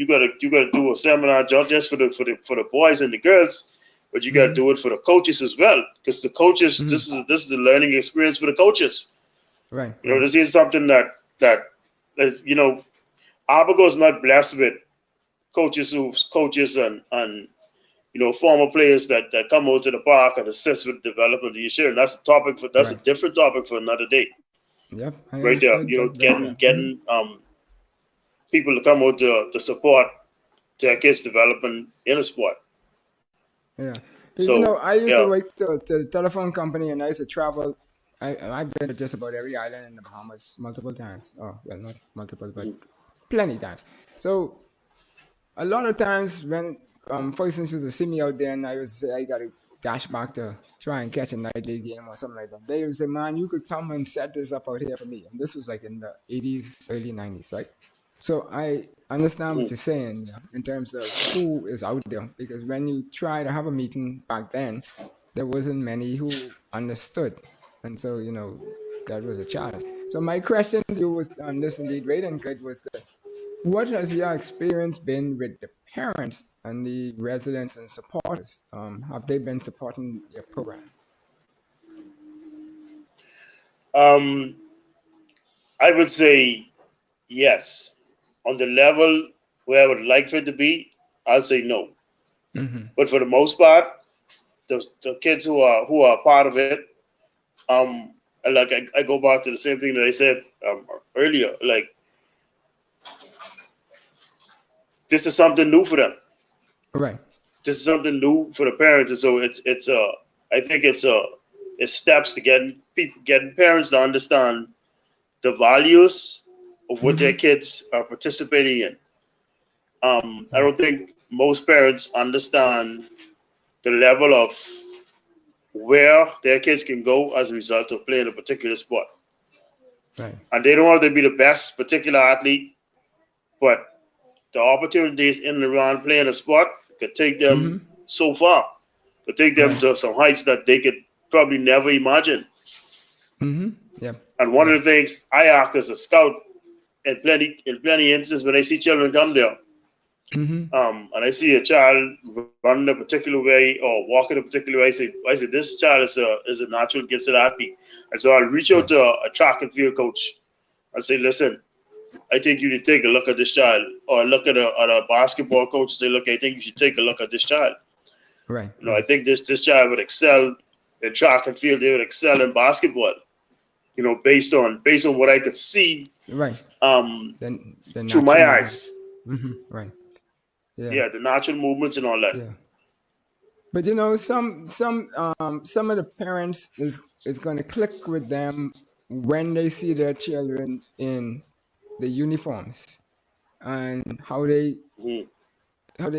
gotta do a seminar not just for the boys and the girls, but you gotta Mm-hmm. do it for the coaches as well, because the coaches, Mm-hmm. this is a learning experience for the coaches. Right. Right. This is something that is, Abaco is not blessed with coaches and former players that come out to the park and assist with the development of the issue. And that's a Right. different topic for another day, Yep. I right there. understood that very Getting well. Mm-hmm. getting people to come out to support their kids' development in a sport. Yeah. So I used to yeah, work to the telephone company, and I used to travel. I've been to just about every island in the Bahamas multiple times. Oh, well, not multiple, but plenty times. So a lot of times when for instance used to see me out there, and I would say I gotta dash back to try and catch a night league game or something like that, they would say, "Man, you could come and set this up out here for me." And this was like in the 80s, early 90s, right? So I understand what you're saying, yeah, in terms of who is out there, because when you try to have a meeting back then, there wasn't many who understood, and so that was a challenge. So my question to you was, this indeed great and good, was What has your experience been with the parents and the residents and supporters? Have they been supporting your program? Um, I would say yes. On the level where I would like for it to be, I'll say no. Mm-hmm. But for the most part, the kids who are part of it, like I go back to the same thing that I said earlier. Like this is something new for them. Right. This is something new for the parents, and so it's I think it's steps to getting parents to understand the values of what their Mm-hmm. kids are participating in. I Right. don't think most parents understand the level of where their kids can go as a result of playing a particular sport. Right. And they don't have to be the best particular athlete, but the opportunities in and around playing a sport could take them Mm-hmm. so far, could take them Right. to some heights that they could probably never imagine. Mm-hmm. Yep. And one Yep. of the things I act as a scout in plenty instances when I see children come there, Mm-hmm. and I see a child running a particular way or walking a particular way, I say this child is a natural gifted athlete, and so I'll reach out Right. to a track and field coach and say, listen, I think you need to take a look at this child, or look at a basketball coach and say, look, I think you should take a look at this child. Right. I Right. think this child would excel in track and field. They would excel in basketball. Based on what I could see Right. um, Then the through my natural eyes. movements. Mm-hmm. Right. Yeah. Yeah, the natural movements and all that. Yeah. But some of the parents is going to click with them when they see their children in the uniforms and Mhm. how they how do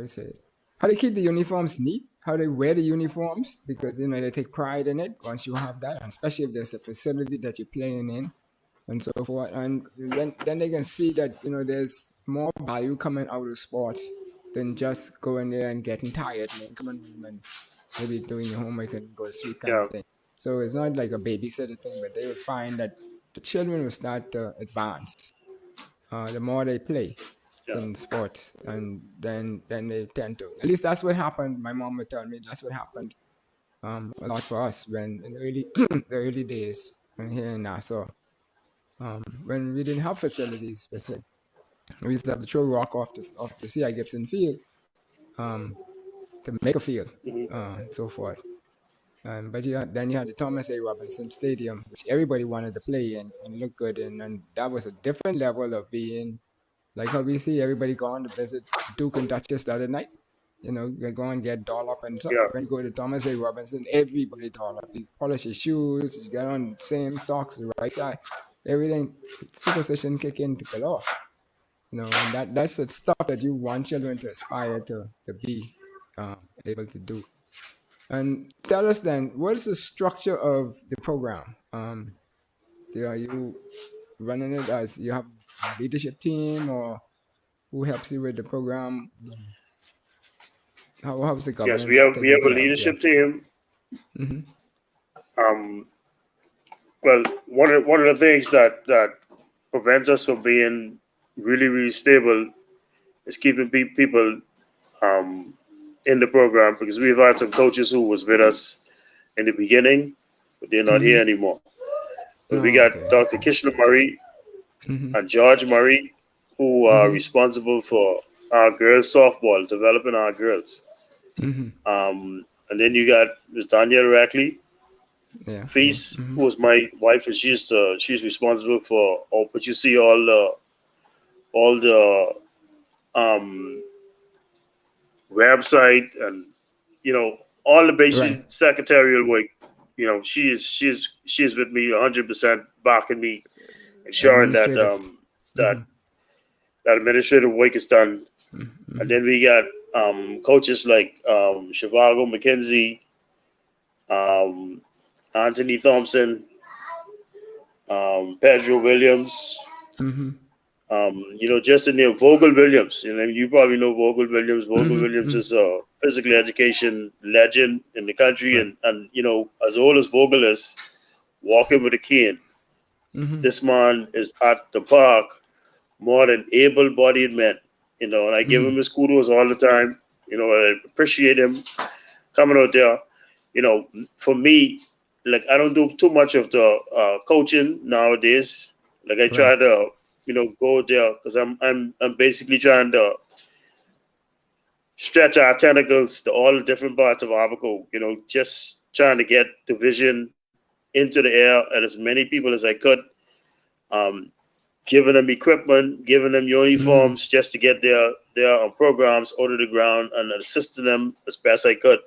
you say it? How they keep the uniforms neat, how they wear the uniforms, because they take pride in it once you have that, and especially if there's a facility that you're playing in and so forth. And then they can see that there's more value coming out of sports than just going there and getting tired and then coming home and maybe doing your homework and go to sleep kind of Yeah, thing. So it's not like a babysitter thing, but they would find that the children will start to advance the more they play yeah, in sports, and then they tend to. At least that's what happened. My mom would tell me that's what happened a lot for us when in the early the early days here in Nassau. When we didn't have facilities per se, we used to have to throw rock off the C.I. Gibson field um, to make a field hmm and so forth. But then you had the Thomas A. Robinson Stadium, which everybody wanted to play in and look good in, and that was a different level of being like how we see everybody going to visit the Duke and Duchess the other night. You go and get doll up and stuff. yeah, When you go to Thomas A. Robinson, everybody doll up. You polish your shoes, you get on the same socks, the right side, everything. Superstition kick in to galore. And that's the stuff that you want children to aspire to be able to do. And tell us then, what is the structure of the program? Are you running it as you have a leadership team, or who helps you with the program? How's the yes. We governance have we taken have a care of? Yeah. leadership team. Mm-hmm. Um, well, one of the things that prevents us from being really really stable is keeping people um, in the program, because we've had some coaches who was with us in the beginning, but they're not here Mm-hmm. anymore. So we Oh, got okay. Dr. Okay. Kishna Murray Mm-hmm. and George Murray, who are Mm-hmm. responsible for our girls softball, developing our girls. Mm-hmm. And then you got Ms. Danielle Rackley Yeah. Yeah. Feast, Mm-hmm. who is my wife, and she's responsible for but you see all the um, website and all the Right. basic secretarial work. She is with me 100%, backing me, ensuring that Administrative. that Mm-hmm. that administrative work is done. And Mm-hmm. then we got coaches like Shivago McKenzie, um, Anthony Thompson, Pedro Williams, Mm-hmm. just in there, Vogel Williams. You probably know Vogel Williams. Vogel Mm-hmm. Williams Mm-hmm. is a physical education legend in the country, Right. and as old as Vogel is, walking with a cane. Mm-hmm. This man is at the park more than able-bodied men. And I give him his kudos all the time. I appreciate him coming out there. For me, like I don't do too much of the coaching nowadays. Like I try to, go there because I'm basically trying to stretch our tentacles to all the different parts of Abaco. Just trying to get the vision into the air at as many people as I could. Giving them equipment, giving them uniforms just to get their programs out of the ground and assisting them as best I could,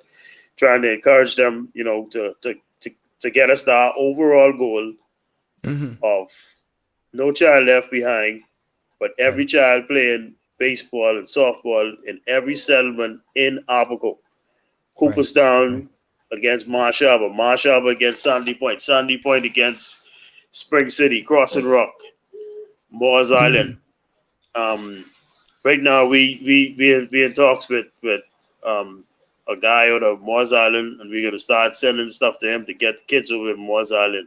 trying to encourage them, to get us to our overall goal of no child left behind, but every child playing baseball and softball in every settlement in Abaco. Cooperstown against Marshall, Marshall against Sandy Point against Spring City, Crossing Rock, Moores Island. Right now, we in talks with a guy out of Moores Island, and we're gonna start sending stuff to him to get kids over in Moores Island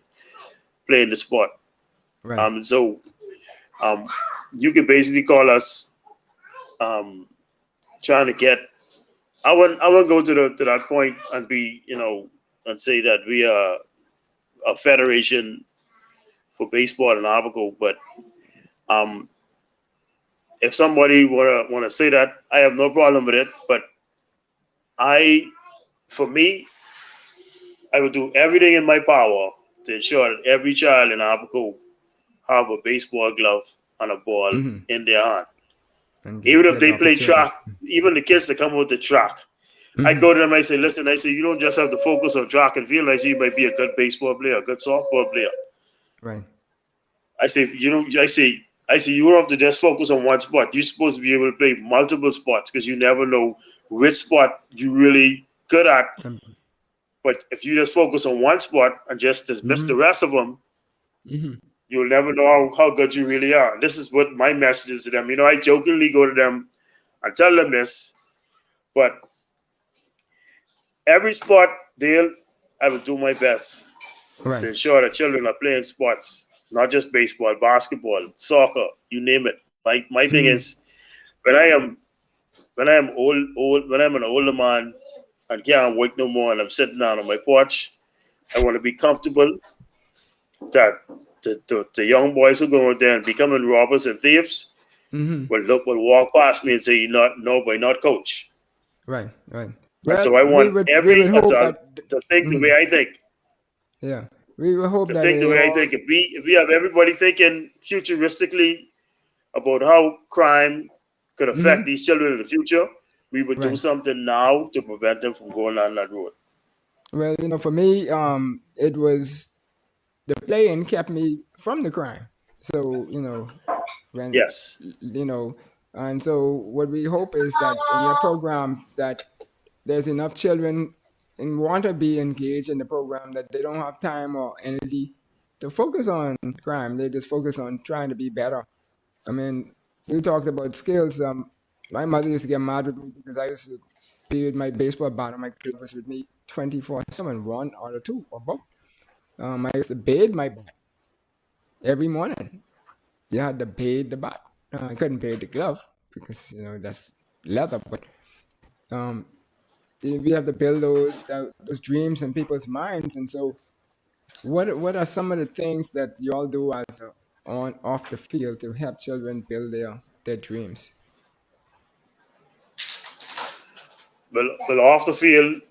playing the sport. So you can basically call us trying to get. I wouldn't go to that point and be and say that we are a federation for baseball in Abaco, but if somebody wanna say that, I have no problem with it. But for me, I would do everything in my power to ensure that every child in Abaco have a baseball glove and a ball in their hand. Even if they play track, even the kids that come out the track, I go to them and I say, listen, you don't just have to focus on track and field. I say you might be a good baseball player, a good softball player. Right. I say you don't have to just focus on one sport. You're supposed to be able to play multiple sports because you never know which sport you're really good at. But if you just focus on one sport and just dismiss the rest of them, you'll never know how good you really are. And this is what my message is to them. I jokingly go to them and tell them this, but every sport, I will do my best to ensure that children are playing sports, not just baseball, basketball, soccer, you name it. My thing is, when I'm an older man and can't work no more, and I'm sitting down on my porch, I want to be comfortable that the young boys who go out there and becoming robbers and thieves will walk past me and say, not coach. Right. Well, so I want every adult to think the way I think. Yeah, we will hope to that think the way I think. If we have everybody thinking futuristically about how crime could affect these children in the future, we would do something now to prevent them from going down that road. Well, for me, it was the playing kept me from the crime. So when and so what we hope is that in your programs that there's enough children and want to be engaged in the program that they don't have time or energy to focus on crime. They just focus on trying to be better. I mean, we talked about skills. My mother used to get mad with me because I used to period my baseball bat and my clovers with me 24/7, one or two or both. I used to bathe my bat every morning. You had to bathe the bat. I couldn't bathe the glove because that's leather, but we have to build those dreams in people's minds. And so, what are some of the things that you all do as off the field to help children build their dreams? Well, off the field,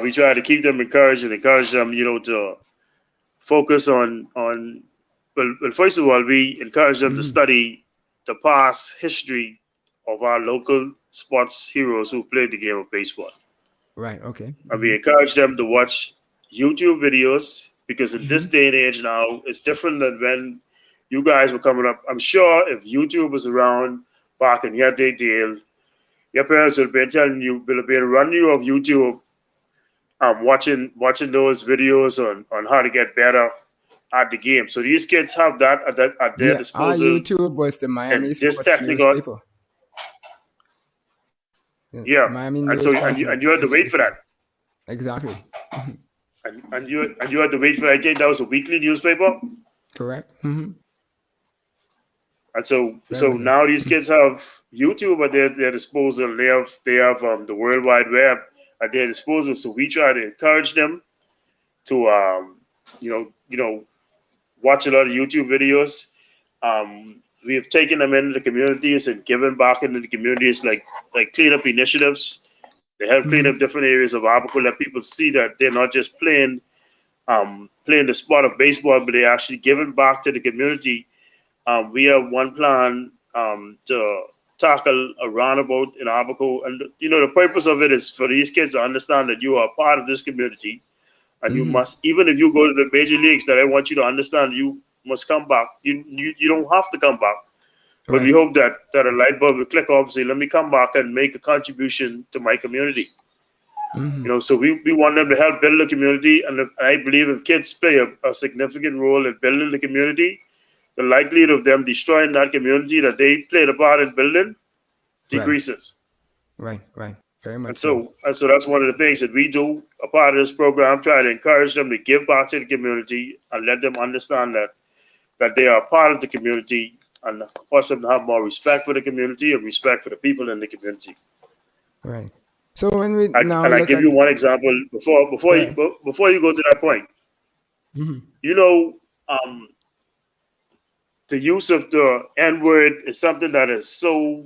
we try to keep them encouraged and encourage them, to focus on. Well, first of all, we encourage them to study the past history of our local sports heroes who played the game of baseball. Right. Okay. And we encourage them to watch YouTube videos because in this day and age now, it's different than when you guys were coming up. I'm sure if YouTube was around back in your day, your parents would have been telling you, will have been running you off YouTube, watching those videos on how to get better at the game. So these kids have that at their disposal. Our YouTube was the Miami this Sports newspaper. Yeah, Miami and so and you had to wait for that. Exactly. and you had to wait for that. I think that was a weekly newspaper. Correct. And so now these kids have YouTube at their disposal. They have the World Wide Web at their disposal. So we try to encourage them to watch a lot of YouTube videos. We have taken them into the communities and given back into the communities like cleanup initiatives. They help clean up different areas of Abaco, let people see that they're not just playing the sport of baseball, but they're actually giving back to the community. We have one plan to tackle a roundabout in Abaco, and the purpose of it is for these kids to understand that you are part of this community, and you must, even if you go to the major leagues, that I want you to understand you must come back. You don't have to come back, but we hope that a light bulb will click off and say, let me come back and make a contribution to my community. So we want them to help build the community, and I believe if kids play a significant role in building the community, the likelihood of them destroying that community that they played a part in building decreases. Right. Very much. And so that's one of the things that we do. A part of this program, try to encourage them to give back to the community and let them understand that they are part of the community, and cause them to have more respect for the community and respect for the people in the community. Right. So when we I give you one example before you go to that point. The use of the N-word is something that is so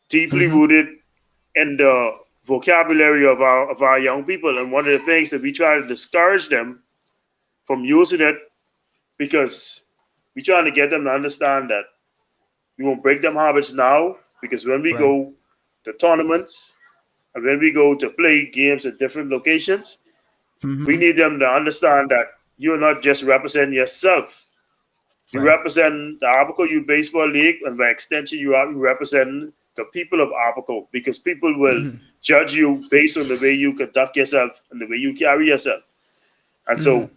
deeply rooted in the vocabulary of our young people, and one of the things that we try to discourage them from using it, because we're trying to get them to understand that we won't break them habits now, because when we go to tournaments and when we go to play games at different locations, we need them to understand that you're not just representing yourself. You represent the Abaco Youth Baseball League, and by extension, you represent the people of Abaco, because people will judge you based on the way you conduct yourself and the way you carry yourself. And so,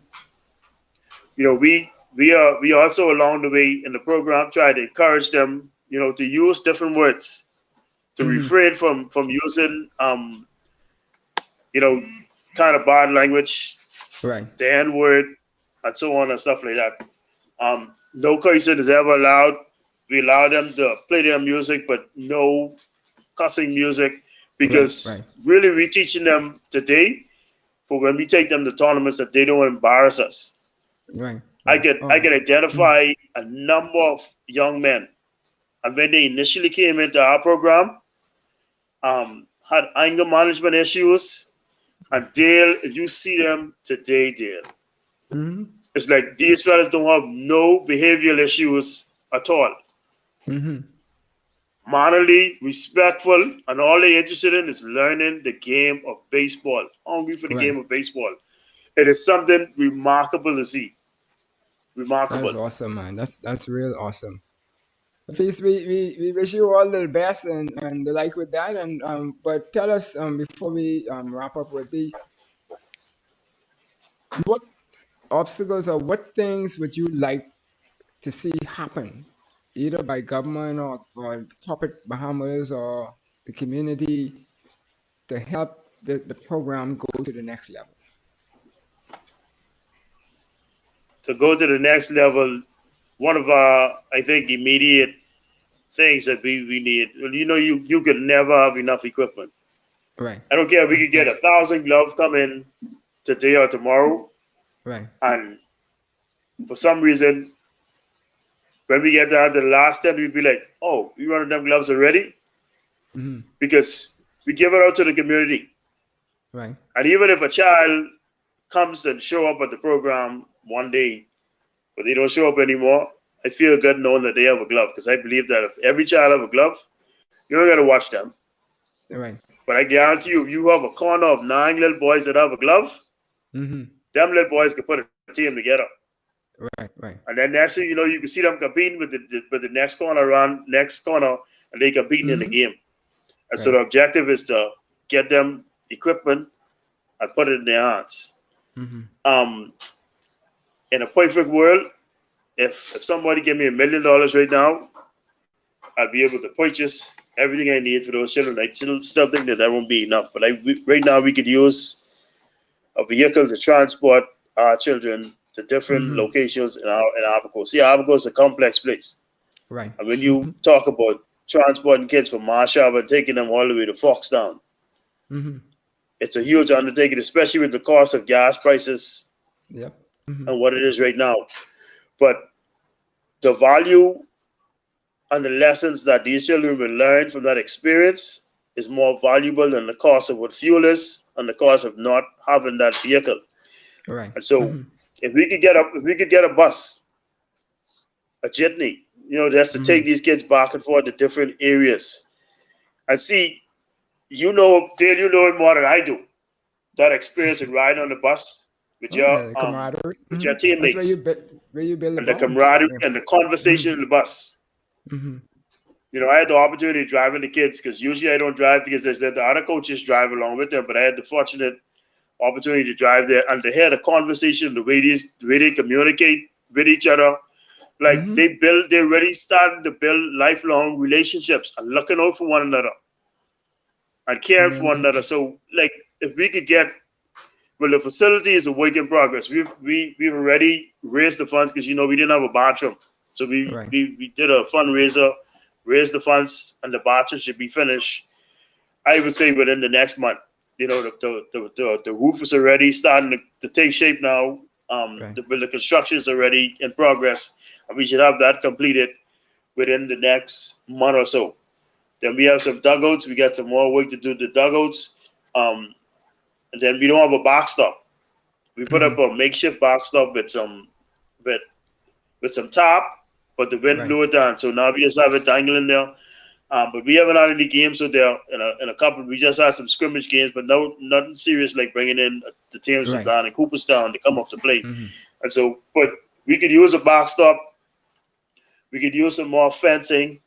we also along the way in the program try to encourage them, to use different words, to refrain from using, kind of bad language, the N-word, and so on and stuff like that. No cursing is ever allowed. We allow them to play their music, but no cussing music, because really we're teaching them today for when we take them to tournaments that they don't embarrass us. I can identify a number of young men, and when they initially came into our program, had anger management issues. And Dale, if you see them today, Dale, it's like these fellas don't have no behavioral issues at all. Mannerly, respectful, and all they're interested in is learning the game of baseball, hungry for the game of baseball. It is something remarkable to see. Remarkable. That's awesome, man. That's real awesome. Feast, we wish you all the best and the like with that. And but tell us before we wrap up with what obstacles or what things would you like to see happen, either by government or corporate Bahamas or the community, to help the program go to the next level? To go to the next level, one of our, I think, immediate things that we need, you could never have enough equipment. I don't care if we could get 1,000 gloves come in today or tomorrow. And for some reason, when we get down to the last 10, we'd be like, oh, we running them gloves already? Because we give it out to the community. And even if a child comes and show up at the program one day, but they don't show up anymore, I feel good knowing that they have a glove, because I believe that if every child have a glove, you don't got to watch them. But I guarantee you, if you have a corner of 9 little boys that have a glove, them little boys can put a team together. And then next thing you know, you can see them competing with the next corner, and they competing in the game. And so the objective is to get them equipment and put it in their hands. In a perfect world, if somebody gave me $1 million right now, I'd be able to purchase everything I need for those children. I still think that won't be enough. But right now we could use a vehicle to transport our children to different locations in Abaco. See, Abaco is a complex place. Right. And when you talk about transporting kids from Marshall and taking them all the way to Foxtown, it's a huge undertaking, especially with the cost of gas prices Yep. and what it is right now. But the value and the lessons that these children will learn from that experience is more valuable than the cost of what fuel is and the cost of not having that vehicle. Right. And so, if we could get a bus, a jitney, just to take these kids back and forth to different areas, and see, Dale, you know it more than I do. That experience of riding on the bus with Oh your yeah, the camaraderie. That's teammates where you build the and the bonds. camaraderie Yeah. and the conversation in the bus. I had the opportunity of driving the kids because usually I don't drive the kids. The other coaches drive along with them, but I had the fortunate opportunity to drive there and to hear the conversation, the way they communicate with each other. Like they already started to build lifelong relationships and looking out for one another and caring for one another. So, like, if we could get, well, the facility is a work in progress. We've already raised the funds because we didn't have a bathroom, so we did a fundraiser, raised the funds, and the bathroom should be finished. I would say within the next month. The roof is already starting to take shape now. The construction is already in progress, and we should have that completed within the next month or so. Then we have some dugouts. We got some more work to do the dugouts. And then we don't have a backstop. We put up a makeshift backstop with some top, but the wind blew it down. So now we just have it dangling there. But we haven't had any games out there in a couple. We just had some scrimmage games, but nothing serious like bringing in the teams from down in Cooperstown to come up to play. And so, but we could use a backstop. We could use some more fencing.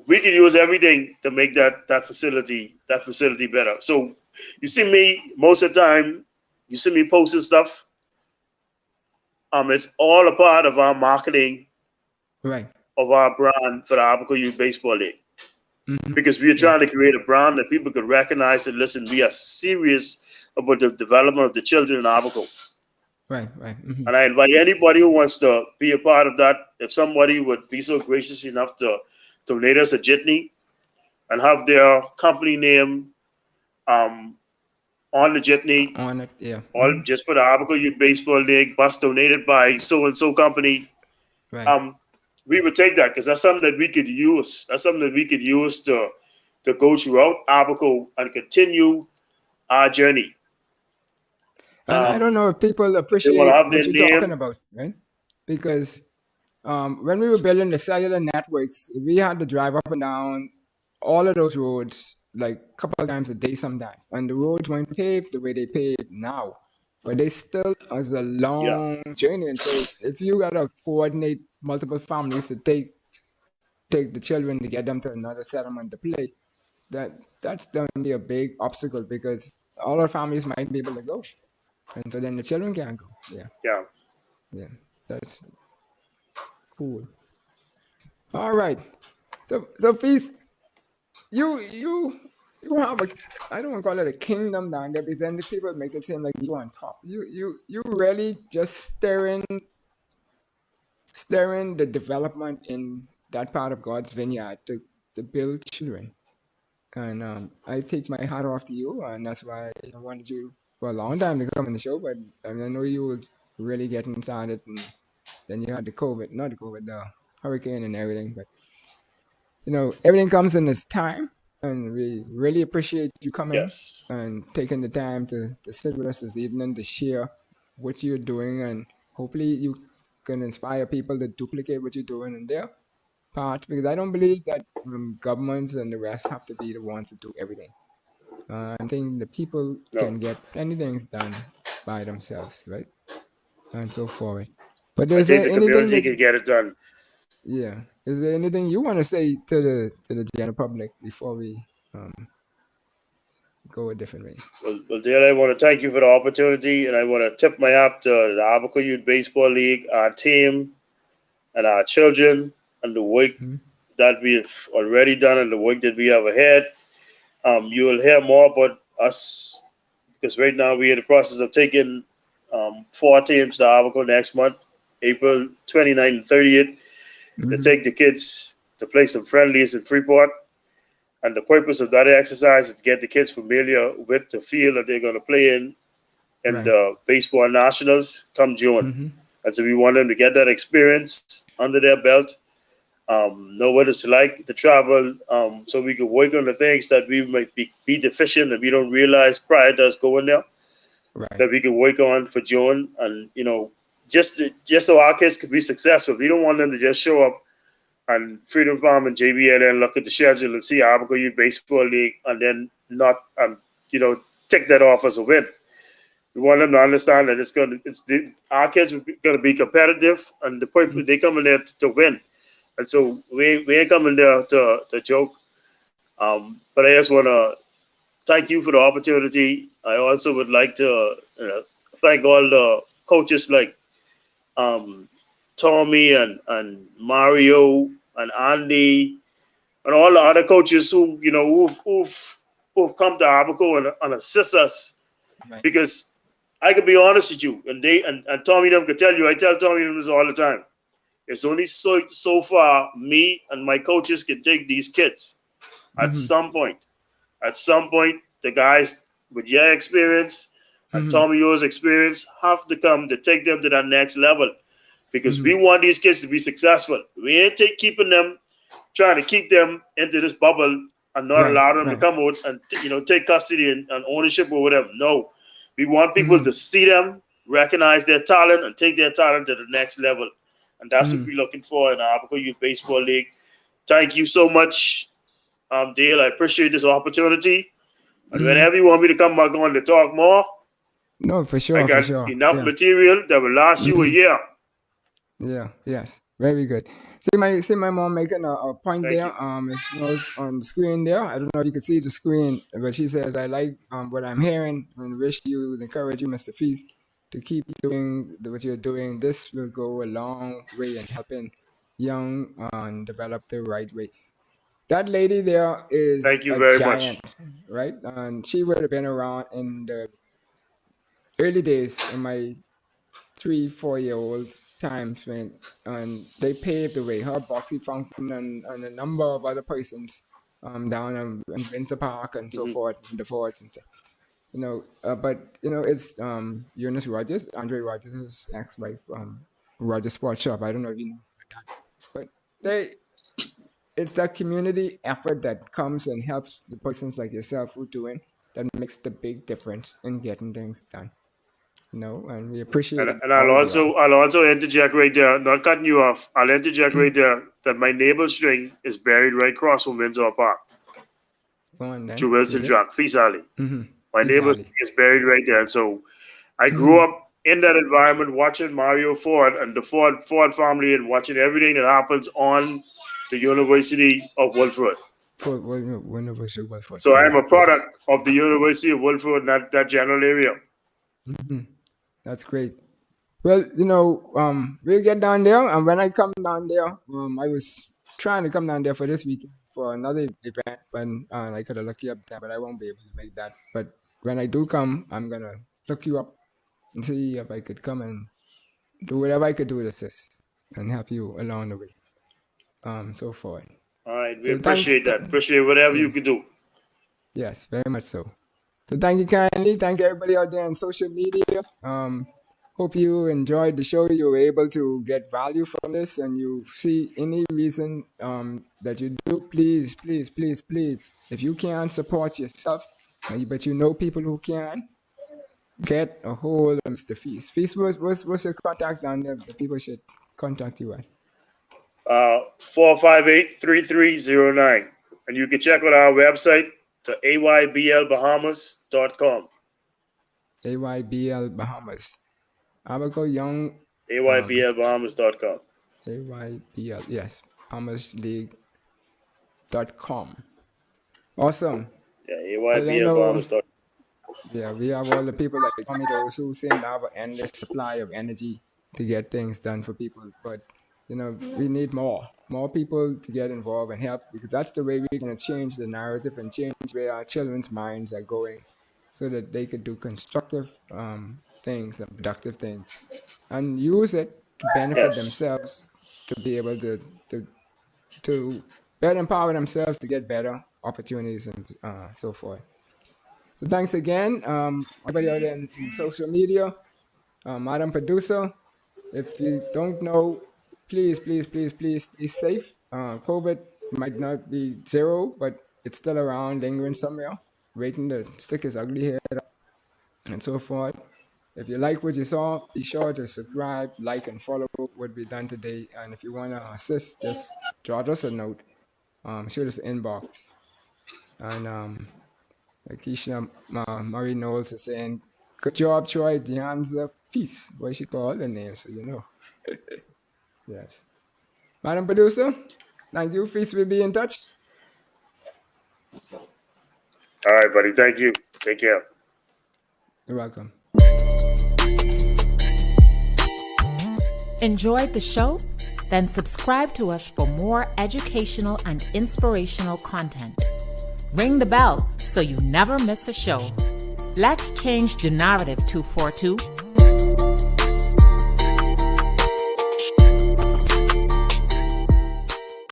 We could use everything to make that facility better. So you see me most of the time. You see me posting stuff. It's all a part of our marketing, of our brand for the Abaco Youth Baseball League, because we are trying to create a brand that people could recognize and listen. We are serious about the development of the children in Abaco. Right. And I invite anybody who wants to be a part of that. If somebody would be so gracious enough to donate us a jitney and have their company name on the jitney, on it, yeah. Or just put Abaco Youth Baseball League bus donated by so and so company. We would take that because that's something that we could use. That's something that we could use to go throughout Abaco and continue our journey. And I don't know if people appreciate what you're talking about, right? Because when we were building the cellular networks, we had to drive up and down all of those roads like a couple of times a day sometimes. And the roads weren't paved the way they paved now. But they still is a long journey. And so if you gotta coordinate multiple families to take the children to get them to another settlement to play, that's going to be a big obstacle because all our families might be able to go. And so then the children can't go. Yeah. That's cool. All right. So Feaste, you have I don't want to call it a kingdom down there because then the people make it seem like you on top. You really just stirring the development in that part of God's vineyard to build children. And I take my hat off to you, and that's why I wanted you for a long time to come on the show. But I know you were really getting started, and then you had the hurricane and everything. But everything comes in its time, and we really appreciate you coming and taking the time to sit with us this evening to share what you're doing, and hopefully you can inspire people to duplicate what you're doing in their part, because I don't believe that governments and the rest have to be the ones to do everything. I think the people can get plenty things done by themselves, right? And so forth. But I think the community can get it done. Yeah. Is there anything you want to say to the general public before we go a different way? Well, Dale, I want to thank you for the opportunity, and I want to tip my hat to the Abaco Youth Baseball League, our team, and our children, and the work that we've already done and the work that we have ahead. You will hear more about us because right now we're in the process of taking 4 teams to Abaco next month, April 29th and 30th, to take the kids to play some friendlies in Freeport. And the purpose of that exercise is to get the kids familiar with the field that they're going to play in the baseball nationals come June. And so we want them to get that experience under their belt, know what it's like to travel, so we can work on the things that we might be deficient and we don't realize prior to us going there, that we can work on for June. And, just so our kids could be successful. We don't want them to just show up and Freedom Farm and JBL and look at the schedule and see Abaco Youth Baseball League and then not, take that off as a win. We want them to understand that our kids are going to be competitive, and the point they come in there to win. And so we ain't coming there to joke. But I just want to thank you for the opportunity. I also would like to thank all the coaches like Tommy and Mario and Andy and all the other coaches who who've come to Abaco and assist us, because I can be honest with you, and Tommy them can tell you. I tell Tommy them this all the time. It's only so far me and my coaches can take these kids. At some point, the guys with your experience and Tommy yours experience have to come to take them to that next level, because we want these kids to be successful. We ain't keeping them, trying to keep them into this bubble and not allow them to come out and take custody and ownership or whatever. No, we want people to see them, recognize their talent, and take their talent to the next level. And that's what we're looking for in the Abaco Youth Baseball League. Thank you so much, Dale. I appreciate this opportunity. And whenever you want me to come back on to talk more, for sure. I got enough material that will last you a year. Yeah, yes. Very good. See my mom making a point there. It's on the screen there. I don't know if you can see the screen, but she says, I like what I'm hearing and wish you, encourage you, Mr. Feaste, to keep doing what you're doing. This will go a long way in helping young develop the right way. That lady there is Thank you very giant, much. right? And she would have been around in the early days in my 3-4-year-old times when they paved the way. Her, Boxy Fountain, and a number of other persons down in Windsor Park and so forth, in the forts and stuff. But it's Eunice Rogers, Andre Rogers' ex-wife, Rogers Sports Shop. I don't know if you know that, but it's that community effort that comes and helps the persons like yourself who doing that makes the big difference in getting things done. And we appreciate it. And I'll also interject right there, not cutting you off. I'll interject right there that my navel string is buried right across from Windsor Park. Go on then. To Wilson Jack, Feast Alley. My navel string is buried right there. And so I grew up in that environment watching Mario Ford and the Ford family and watching everything that happens on the University of Wilford. So I am a product of the University of Wilford, that general area. That's great. Well, we'll get down there, and when I come down there, I was trying to come down there for this week for another event, and I could have looked you up there, but I won't be able to make that. But when I do come, I'm gonna look you up and see if I could come and do whatever I could do to assist and help you along the way. So forth. All right, we appreciate that. Appreciate whatever you could do. Yes, very much so. So thank you kindly. Thank everybody out there on social media. Hope you enjoyed the show. You were able to get value from this, and you see any reason that you do, please, if you can, support yourself, but people who can, get a hold of Mr. Feaste. Feaste, what's your contact down there that people should contact you at? 458-3309. And you can check out our website to ayblbahamas.com. AYBL Bahamas. Abaco Young. ayblbahamas.com. AYBL, yes. BahamasLeague.com. Awesome. Yeah, ayblbahamas.com. Yeah, we have all the people like Tommy, those who seem to have an endless supply of energy to get things done for people. But, we need more people to get involved and help, because that's the way we're going to change the narrative and change where our children's minds are going. so that they could do constructive things and productive things, and use it to benefit Yes. themselves, to be able to better empower themselves to get better opportunities and so forth. So thanks again, everybody out there in social media, Madam Producer. If you don't know, please, please, please, please stay safe. COVID might not be zero, but it's still around, lingering somewhere, waiting to stick his ugly head up and so forth. If you like what you saw, be sure to subscribe, like, and follow what we done today. And if you want to assist, just drop us a note. Shoot us an inbox. And like Keisha Marie Knowles is saying, good job, Troy Deanza Feaste. What she called her name, so you know. Yes. Madam Producer, thank you. Feaste will be in touch. All right, buddy. Thank you. Take care. You're welcome. Enjoyed the show? Then subscribe to us for more educational and inspirational content. Ring the bell so you never miss a show. Let's change the narrative 242